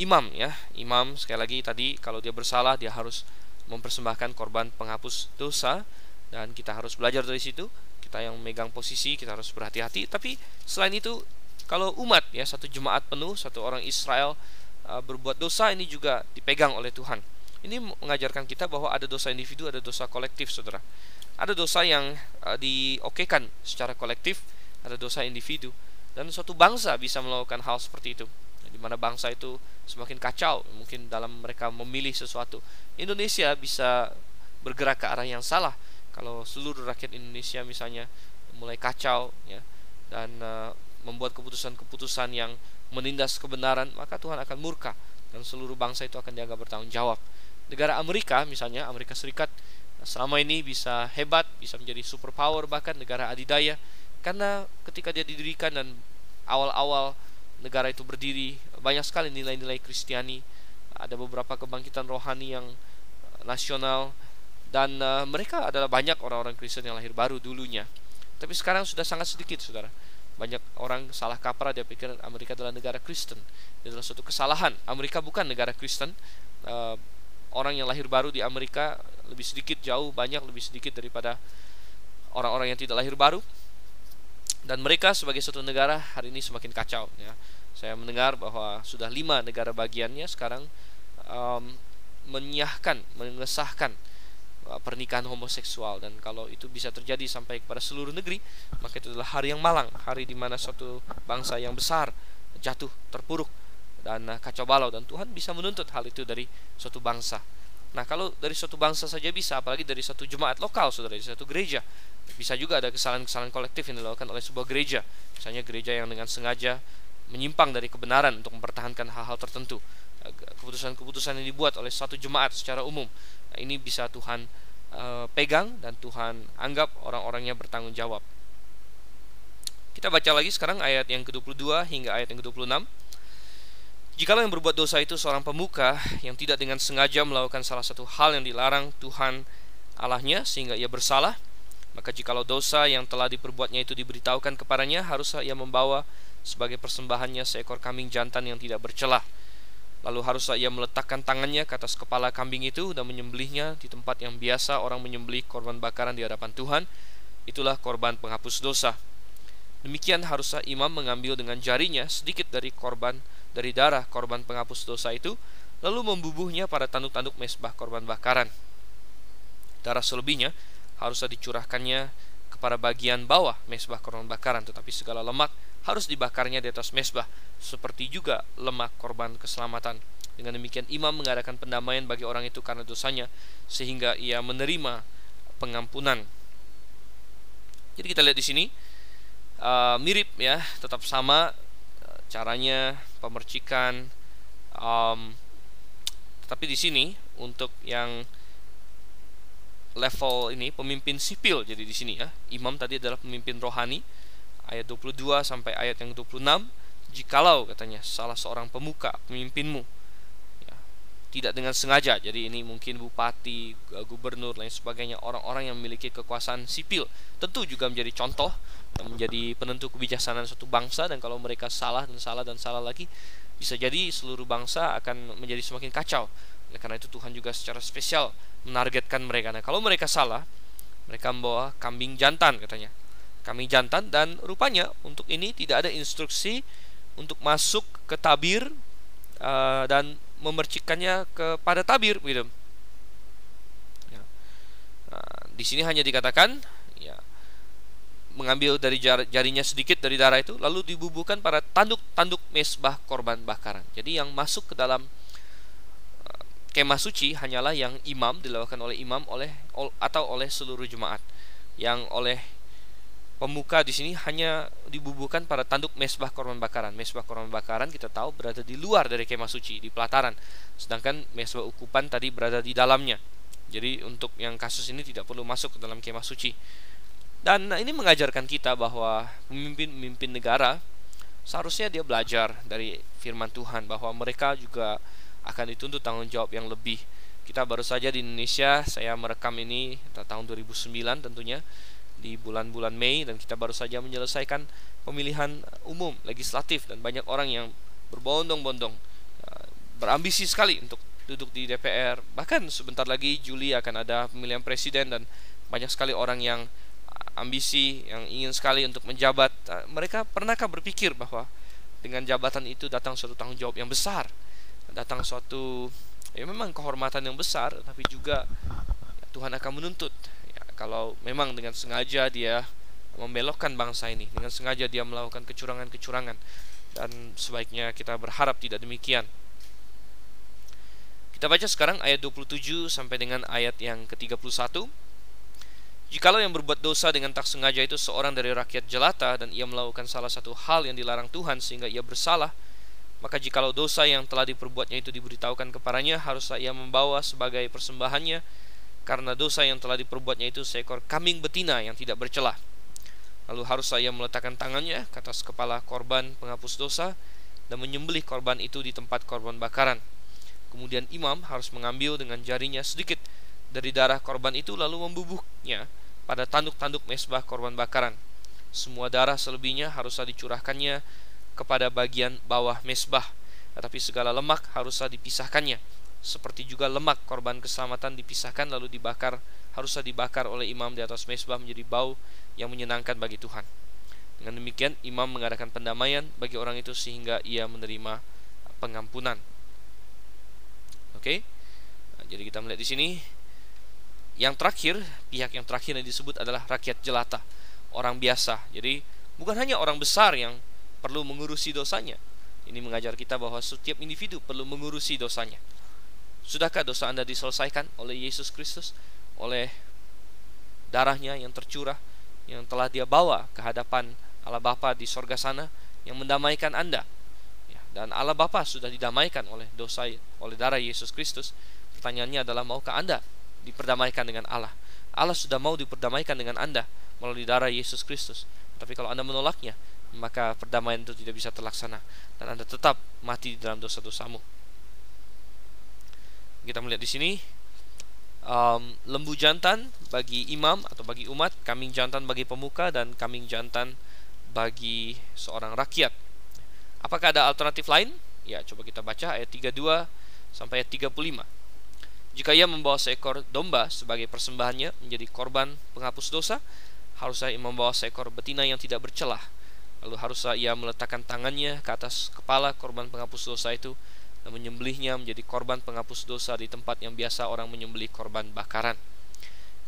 Imam, ya, imam sekali lagi tadi kalau dia bersalah dia harus mempersembahkan korban penghapus dosa, dan kita harus belajar dari situ. Kita yang megang posisi kita harus berhati-hati. Tapi selain itu, kalau umat, ya, satu jemaat penuh, satu orang Israel berbuat dosa, ini juga dipegang oleh Tuhan. Ini mengajarkan kita bahwa ada dosa individu, ada dosa kolektif, saudara. Ada dosa yang diokekan secara kolektif, ada dosa individu. Dan suatu bangsa bisa melakukan hal seperti itu, di mana bangsa itu semakin kacau, mungkin dalam mereka memilih sesuatu. Indonesia bisa bergerak ke arah yang salah. Kalau seluruh rakyat Indonesia misalnya mulai kacau ya, dan membuat keputusan-keputusan yang menindas kebenaran, maka Tuhan akan murka dan seluruh bangsa itu akan dianggap bertanggung jawab. Negara Amerika misalnya, Amerika Serikat selama ini bisa hebat, bisa menjadi superpower, bahkan negara adidaya, karena ketika dia didirikan dan awal-awal negara itu berdiri, banyak sekali nilai-nilai Kristiani, ada beberapa kebangkitan rohani yang nasional, dan mereka adalah banyak orang-orang Kristen yang lahir baru dulunya. Tapi sekarang sudah sangat sedikit, saudara. Banyak orang salah kaprah, dia pikir Amerika adalah negara Kristen. Itu adalah suatu kesalahan. Amerika bukan negara Kristen. Orang yang lahir baru di Amerika lebih sedikit, jauh banyak lebih sedikit daripada orang-orang yang tidak lahir baru. Dan mereka sebagai suatu negara hari ini semakin kacau ya. Saya mendengar bahwa sudah 5 negara bagiannya sekarang mengesahkan pernikahan homoseksual, dan kalau itu bisa terjadi sampai kepada seluruh negeri, maka itu adalah hari yang malang, hari di mana suatu bangsa yang besar jatuh, terpuruk, dan kacau balau, dan Tuhan bisa menuntut hal itu dari suatu bangsa. Nah, kalau dari suatu bangsa saja bisa, apalagi dari satu jemaat lokal, saudara, dari satu gereja. Bisa juga ada kesalahan-kesalahan kolektif yang dilakukan oleh sebuah gereja, misalnya gereja yang dengan sengaja menyimpang dari kebenaran untuk mempertahankan hal-hal tertentu, keputusan-keputusan yang dibuat oleh satu jemaat secara umum. Nah, ini bisa Tuhan pegang dan Tuhan anggap orang-orangnya bertanggung jawab. Kita baca lagi sekarang ayat yang ke-22 hingga ayat yang ke-26. Jikalau yang berbuat dosa itu seorang pemuka yang tidak dengan sengaja melakukan salah satu hal yang dilarang Tuhan Allahnya sehingga ia bersalah, maka jikalau dosa yang telah diperbuatnya itu diberitahukan kepadanya, haruslah ia membawa sebagai persembahannya seekor kambing jantan yang tidak bercelah. Lalu haruslah ia meletakkan tangannya ke atas kepala kambing itu dan menyembelihnya di tempat yang biasa orang menyembelih korban bakaran di hadapan Tuhan. Itulah korban penghapus dosa. Demikian haruslah imam mengambil dengan jarinya sedikit dari darah korban penghapus dosa itu, lalu membubuhnya pada tanduk-tanduk mezbah korban bakaran. Darah selebihnya haruslah dicurahkannya kepada bagian bawah mezbah korban bakaran, tetapi segala lemak harus dibakarnya di atas mezbah, seperti juga lemak korban keselamatan. Dengan demikian imam mengadakan pendamaian bagi orang itu karena dosanya, sehingga ia menerima pengampunan. Jadi kita lihat di sini mirip ya, tetap sama caranya pemercikan, tetapi di sini untuk yang level ini pemimpin sipil. Jadi di sini ya, imam tadi adalah pemimpin rohani. Ayat 22 sampai ayat yang 26, jikalau katanya salah seorang pemuka, pemimpinmu ya, tidak dengan sengaja, jadi ini mungkin bupati, gubernur, lain sebagainya, orang-orang yang memiliki kekuasaan sipil, tentu juga menjadi contoh dan menjadi penentu kebijaksanaan suatu bangsa. Dan kalau mereka salah dan salah dan salah lagi, bisa jadi seluruh bangsa akan menjadi semakin kacau. Oleh karena itu Tuhan juga secara spesial menargetkan mereka. Nah, kalau mereka salah, mereka membawa kambing jantan katanya, kambing jantan, dan rupanya untuk ini tidak ada instruksi untuk masuk ke tabir dan memercikannya kepada tabir gitu. Ya. Nah, di sini hanya dikatakan ya, mengambil dari jarinya sedikit dari darah itu, lalu dibubuhkan pada tanduk-tanduk mezbah korban bakaran. Jadi yang masuk ke dalam kemah suci hanyalah yang imam, dilakukan oleh imam atau oleh seluruh jemaat. Yang oleh pemuka di sini hanya dibubuhkan pada tanduk mezbah korban bakaran. Mezbah korban bakaran kita tahu berada di luar dari kemah suci, di pelataran. Sedangkan mezbah ukupan tadi berada di dalamnya. Jadi untuk yang kasus ini tidak perlu masuk ke dalam kemah suci. Dan ini mengajarkan kita bahwa pemimpin negara seharusnya dia belajar dari firman Tuhan, bahwa mereka juga akan dituntut tanggung jawab yang lebih. Kita baru saja di Indonesia, saya merekam ini tahun 2009 tentunya, di bulan-bulan Mei, dan kita baru saja menyelesaikan pemilihan umum legislatif, dan banyak orang yang berbondong-bondong berambisi sekali untuk duduk di DPR. Bahkan sebentar lagi Juli akan ada pemilihan presiden, dan banyak sekali orang yang ambisi, yang ingin sekali untuk menjabat. Mereka pernahkah berpikir bahwa dengan jabatan itu datang suatu tanggung jawab yang besar, datang suatu memang kehormatan yang besar, tapi juga Tuhan akan menuntut. Kalau memang dengan sengaja dia membelokkan bangsa ini, dengan sengaja dia melakukan kecurangan-kecurangan, dan sebaiknya kita berharap tidak demikian. Kita baca sekarang ayat 27 sampai dengan ayat yang ke-31. Jikalau yang berbuat dosa dengan tak sengaja itu seorang dari rakyat jelata, dan ia melakukan salah satu hal yang dilarang Tuhan sehingga ia bersalah, maka jikalau dosa yang telah diperbuatnya itu diberitahukan kepadanya, haruslah ia membawa sebagai persembahannya karena dosa yang telah diperbuatnya itu seekor kambing betina yang tidak bercelah. Lalu haruslah ia meletakkan tangannya ke atas kepala korban penghapus dosa dan menyembelih korban itu di tempat korban bakaran. Kemudian imam harus mengambil dengan jarinya sedikit dari darah korban itu, lalu membubuhnya pada tanduk-tanduk mezbah korban bakaran. Semua darah selebihnya haruslah dicurahkannya kepada bagian bawah mezbah, tetapi segala lemak haruslah dipisahkannya. Seperti juga lemak korban keselamatan dipisahkan lalu dibakar, haruslah dibakar oleh imam di atas mezbah menjadi bau yang menyenangkan bagi Tuhan. Dengan demikian imam mengadakan pendamaian bagi orang itu sehingga ia menerima pengampunan. Oke. Nah, jadi kita melihat di sini yang terakhir, pihak yang terakhir yang disebut adalah rakyat jelata, orang biasa. Jadi bukan hanya orang besar yang perlu mengurusi dosanya. Ini mengajar kita bahwa setiap individu perlu mengurusi dosanya. Sudahkah dosa Anda diselesaikan oleh Yesus Kristus, oleh darahnya yang tercurah, yang telah Dia bawa ke hadapan Allah Bapa di sorga sana, yang mendamaikan Anda? Ya, dan Allah Bapa sudah didamaikan oleh dosa, oleh darah Yesus Kristus. Pertanyaannya adalah, maukah Anda diperdamaikan dengan Allah? Allah sudah mau diperdamaikan dengan Anda melalui darah Yesus Kristus. Tapi kalau Anda menolaknya, maka perdamaian itu tidak bisa terlaksana dan Anda tetap mati di dalam dosa-dosamu. Kita melihat di sini lembu jantan bagi imam atau bagi umat, kambing jantan bagi pemuka, dan kambing jantan bagi seorang rakyat. Apakah ada alternatif lain? Ya, coba kita baca ayat 32 sampai ayat 35. Jika ia membawa seekor domba sebagai persembahannya menjadi korban penghapus dosa, haruslah ia membawa seekor betina yang tidak bercelah. Lalu haruslah ia meletakkan tangannya ke atas kepala korban penghapus dosa itu dan menyembelihnya menjadi korban penghapus dosa di tempat yang biasa orang menyembelih korban bakaran.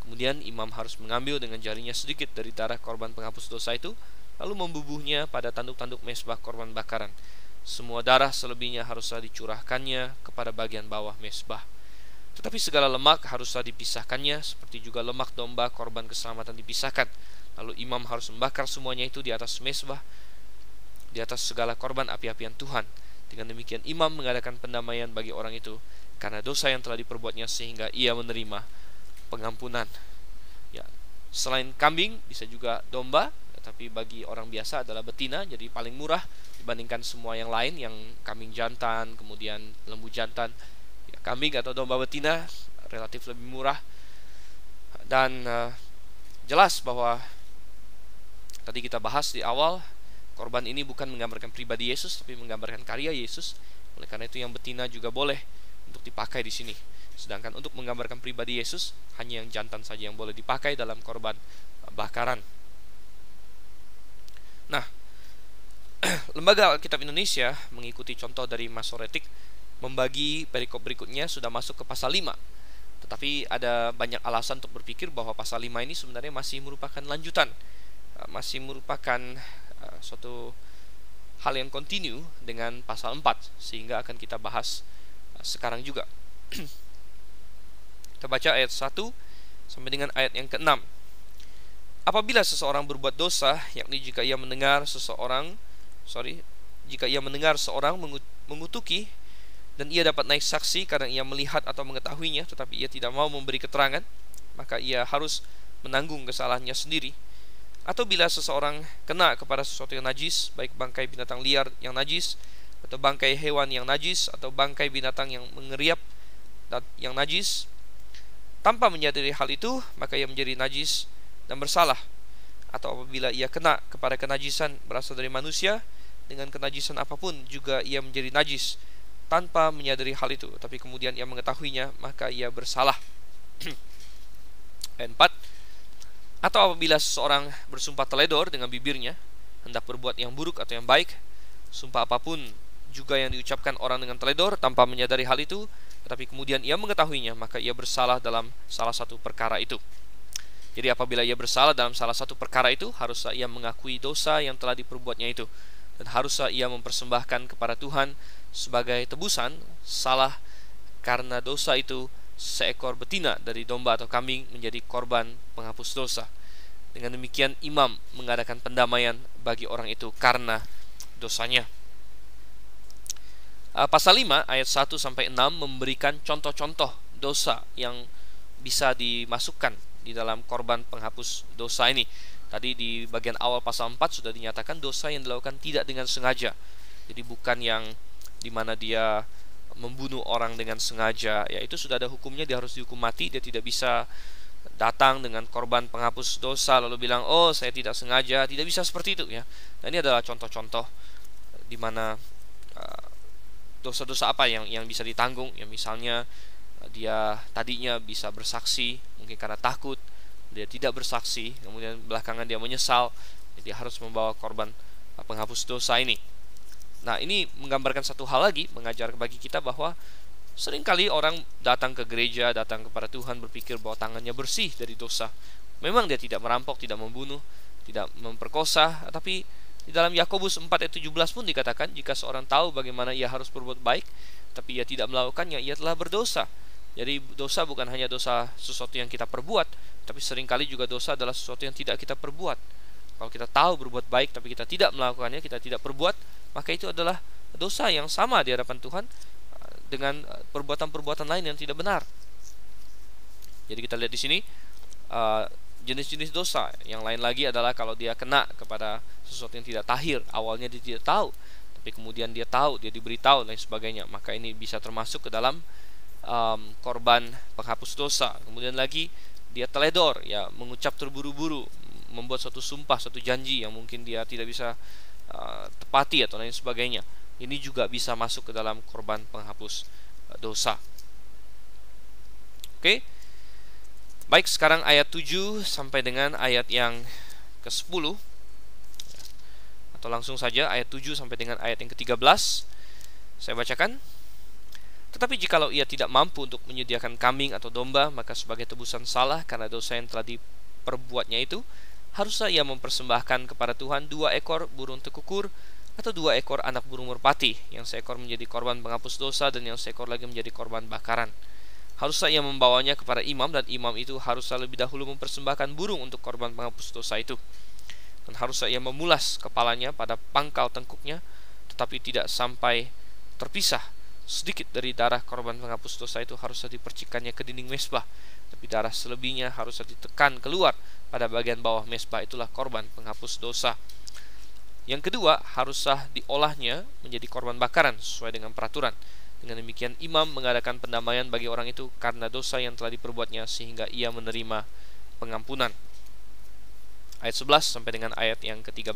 Kemudian imam harus mengambil dengan jarinya sedikit dari darah korban penghapus dosa itu, lalu membubuhnya pada tanduk-tanduk mezbah korban bakaran. Semua darah selebihnya haruslah dicurahkannya kepada bagian bawah mezbah. Tetapi segala lemak haruslah dipisahkannya, seperti juga lemak domba korban keselamatan dipisahkan. Lalu imam harus membakar semuanya itu di atas mezbah, di atas segala korban api-apian Tuhan. Dengan demikian imam mengadakan pendamaian bagi orang itu karena dosa yang telah diperbuatnya sehingga ia menerima pengampunan. Ya, selain kambing bisa juga domba, tapi bagi orang biasa adalah betina, jadi paling murah dibandingkan semua yang lain, yang kambing jantan, kemudian lembu jantan. Kambing atau domba betina relatif lebih murah. Dan jelas bahwa tadi kita bahas di awal, korban ini bukan menggambarkan pribadi Yesus, tapi menggambarkan karya Yesus. Oleh karena itu yang betina juga boleh untuk dipakai di sini. Sedangkan untuk menggambarkan pribadi Yesus, hanya yang jantan saja yang boleh dipakai dalam korban bakaran. Nah, Lembaga Alkitab Indonesia mengikuti contoh dari Masoretik, membagi perikop berikutnya sudah masuk ke pasal 5. Tetapi ada banyak alasan untuk berpikir bahwa pasal 5 ini sebenarnya masih merupakan lanjutan, masih merupakan suatu hal yang kontinu dengan pasal 4, sehingga akan kita bahas sekarang juga. Kita baca ayat 1 sampai dengan ayat yang ke-6. Apabila seseorang berbuat dosa, yakni jika ia mendengar seorang mengutuki, dan ia dapat naik saksi karena ia melihat atau mengetahuinya, tetapi ia tidak mau memberi keterangan, maka ia harus menanggung kesalahannya sendiri. Atau bila seseorang kena kepada sesuatu yang najis, baik bangkai binatang liar yang najis, atau bangkai hewan yang najis, atau bangkai binatang yang mengeriap yang najis, tanpa menyadari hal itu, maka ia menjadi najis dan bersalah. Atau apabila ia kena kepada kenajisan berasal dari manusia, dengan kenajisan apapun juga ia menjadi najis tanpa menyadari hal itu, tapi kemudian ia mengetahuinya, maka ia bersalah. Ayat 4. Atau apabila seseorang bersumpah teledor dengan bibirnya, hendak berbuat yang buruk atau yang baik, sumpah apapun juga yang diucapkan orang dengan teledor tanpa menyadari hal itu, tetapi kemudian ia mengetahuinya, maka ia bersalah dalam salah satu perkara itu. Jadi apabila ia bersalah dalam salah satu perkara itu, haruslah ia mengakui dosa yang telah diperbuatnya itu, dan haruslah ia mempersembahkan kepada Tuhan sebagai tebusan salah karena dosa itu seekor betina dari domba atau kambing menjadi korban penghapus dosa. Dengan demikian imam mengadakan pendamaian bagi orang itu karena dosanya. Pasal 5 ayat 1 sampai 6 memberikan contoh-contoh dosa yang bisa dimasukkan di dalam korban penghapus dosa ini. Tadi di bagian awal pasal 4 sudah dinyatakan dosa yang dilakukan tidak dengan sengaja. Jadi bukan yang dimana dia membunuh orang dengan sengaja, ya itu sudah ada hukumnya, dia harus dihukum mati. Dia tidak bisa datang dengan korban penghapus dosa lalu bilang, oh saya tidak sengaja. Tidak bisa seperti itu ya. Nah, ini adalah contoh-contoh di mana dosa-dosa apa yang bisa ditanggung. Ya misalnya dia tadinya bisa bersaksi, mungkin karena takut dia tidak bersaksi, kemudian belakangan dia menyesal, dia harus membawa korban penghapus dosa ini. Nah, ini menggambarkan satu hal lagi, mengajar bagi kita bahwa seringkali orang datang ke gereja, datang kepada Tuhan berpikir bahwa tangannya bersih dari dosa. Memang dia tidak merampok, tidak membunuh, tidak memperkosa, tapi di dalam Yakobus 4 ayat 17 pun dikatakan, jika seorang tahu bagaimana ia harus berbuat baik, tapi ia tidak melakukannya, ia telah berdosa. Jadi dosa bukan hanya dosa sesuatu yang kita perbuat, tapi seringkali juga dosa adalah sesuatu yang tidak kita perbuat. Kalau kita tahu berbuat baik tapi kita tidak melakukannya, kita tidak perbuat, maka itu adalah dosa yang sama di hadapan Tuhan dengan perbuatan-perbuatan lain yang tidak benar. Jadi kita lihat di sini jenis-jenis dosa. Yang lain lagi adalah kalau dia kena kepada sesuatu yang tidak tahir, awalnya dia tidak tahu, tapi kemudian dia tahu, dia diberitahu dan sebagainya, maka ini bisa termasuk ke dalam korban penghapus dosa. Kemudian lagi dia teledor, ya mengucap terburu-buru, membuat suatu sumpah, suatu janji yang mungkin dia tidak bisa tepati atau lain sebagainya. Ini juga bisa masuk ke dalam korban penghapus dosa. Oke. Baik, sekarang ayat 7 sampai dengan ayat yang ke-10. Atau langsung saja ayat 7 sampai dengan ayat yang ke-13. Saya bacakan. Tetapi jikalau ia tidak mampu untuk menyediakan kambing atau domba, maka sebagai tebusan salah karena dosa yang telah diperbuatnya itu, haruslah ia mempersembahkan kepada Tuhan 2 ekor burung tekukur atau 2 ekor anak burung merpati, yang seekor menjadi korban penghapus dosa dan yang seekor lagi menjadi korban bakaran. Haruslah ia membawanya kepada imam, dan imam itu haruslah lebih dahulu mempersembahkan burung untuk korban penghapus dosa itu. Dan haruslah ia memulas kepalanya pada pangkal tengkuknya, tetapi tidak sampai terpisah. Sedikit dari darah korban penghapus dosa itu haruslah dipercikannya ke dinding mezbah, tapi darah selebihnya haruslah ditekan keluar pada bagian bawah mezbah, itulah korban penghapus dosa. Yang kedua, haruslah diolahnya menjadi korban bakaran sesuai dengan peraturan. Dengan demikian imam mengadakan pendamaian bagi orang itu karena dosa yang telah diperbuatnya, sehingga ia menerima pengampunan. Ayat 11 sampai dengan ayat yang ke-13.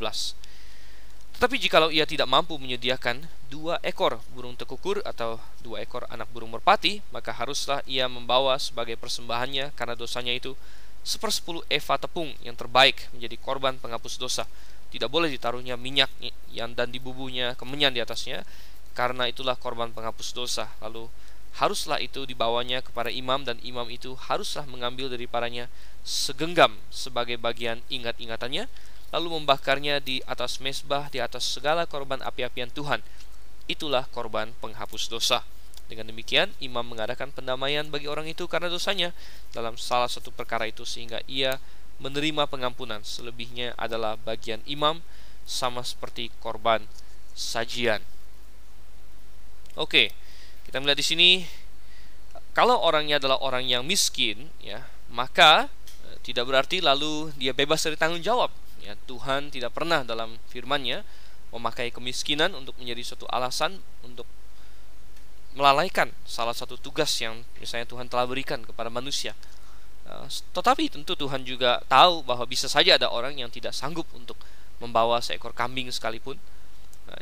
Tetapi jikalau ia tidak mampu menyediakan 2 ekor burung tekukur atau 2 ekor anak burung merpati, maka haruslah ia membawa sebagai persembahannya karena dosanya itu 1/10 eva tepung yang terbaik menjadi korban penghapus dosa. Tidak boleh ditaruhnya minyak dan dibubuhnya kemenyan di atasnya, karena itulah korban penghapus dosa. Lalu haruslah itu dibawanya kepada imam, dan imam itu haruslah mengambil daripadanya segenggam sebagai bagian ingat-ingatannya, lalu membakarnya di atas mezbah di atas segala korban api-apian Tuhan. Itulah korban penghapus dosa. Dengan demikian imam mengadakan pendamaian bagi orang itu karena dosanya dalam salah satu perkara itu, sehingga ia menerima pengampunan. Selebihnya adalah bagian imam, sama seperti korban sajian. Oke, kita melihat di sini, kalau orangnya adalah orang yang miskin, ya, maka tidak berarti lalu dia bebas dari tanggung jawab. Ya, Tuhan tidak pernah dalam firman-Nya memakai kemiskinan untuk menjadi suatu alasan untuk melalaikan salah satu tugas yang misalnya Tuhan telah berikan kepada manusia. Tetapi tentu Tuhan juga tahu bahwa bisa saja ada orang yang tidak sanggup untuk membawa seekor kambing sekalipun.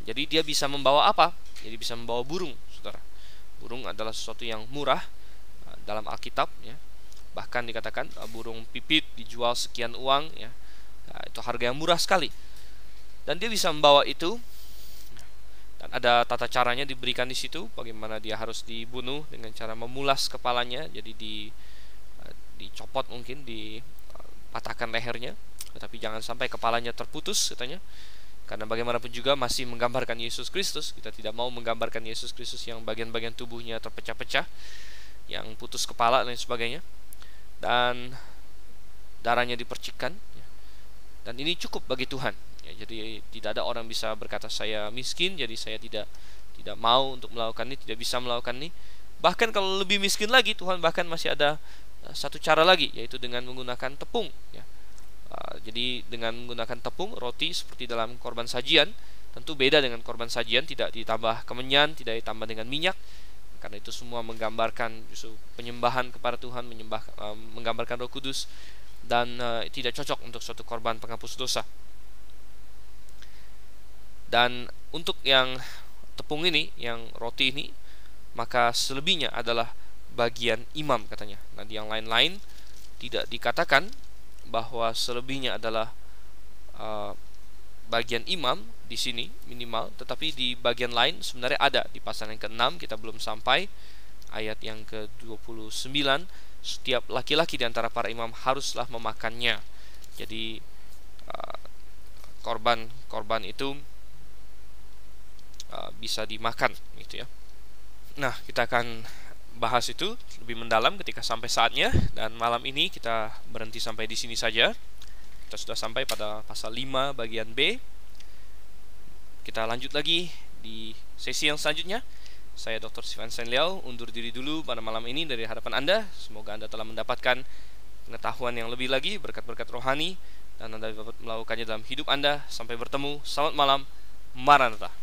Jadi dia bisa membawa apa? Jadi bisa membawa burung, saudara. Burung adalah sesuatu yang murah dalam Alkitab, ya. Bahkan dikatakan burung pipit dijual sekian uang, ya. Itu harga yang murah sekali. Dan dia bisa membawa itu, dan ada tata caranya diberikan di situ, bagaimana dia harus dibunuh dengan cara memulas kepalanya, jadi dicopot, mungkin dipatahkan lehernya, tetapi jangan sampai kepalanya terputus katanya. Karena bagaimanapun juga masih menggambarkan Yesus Kristus. Kita tidak mau menggambarkan Yesus Kristus yang bagian-bagian tubuhnya terpecah-pecah, yang putus kepala dan sebagainya, dan darahnya dipercikkan. Dan ini cukup bagi Tuhan. Jadi tidak ada orang bisa berkata saya miskin, jadi saya tidak mau untuk melakukan ini, tidak bisa melakukan ini. Bahkan kalau lebih miskin lagi, Tuhan bahkan masih ada satu cara lagi, yaitu dengan menggunakan tepung. Jadi dengan menggunakan tepung, roti seperti dalam korban sajian, tentu beda dengan korban sajian, tidak ditambah kemenyan, tidak ditambah dengan minyak, karena itu semua menggambarkan justru penyembahan kepada Tuhan, menggambarkan Roh Kudus, dan tidak cocok untuk suatu korban penghapus dosa. Dan untuk yang tepung ini, yang roti ini, maka selebihnya adalah bagian imam katanya. Nah, di yang lain-lain tidak dikatakan bahwa selebihnya adalah bagian imam di sini minimal, tetapi di bagian lain sebenarnya ada. Di pasal yang ke-6 kita belum sampai, ayat yang ke-29, setiap laki-laki di antara para imam haruslah memakannya. Jadi korban itu bisa dimakan gitu ya. Nah, kita akan bahas itu lebih mendalam ketika sampai saatnya, dan malam ini kita berhenti sampai di sini saja. Kita sudah sampai pada pasal 5 bagian B. Kita lanjut lagi di sesi yang selanjutnya. Saya Dr. Sivan Senliao undur diri dulu pada malam ini dari hadapan Anda. Semoga Anda telah mendapatkan pengetahuan yang lebih lagi, berkat-berkat rohani, dan Anda dapat melakukannya dalam hidup Anda. Sampai bertemu, selamat malam, Maranatha.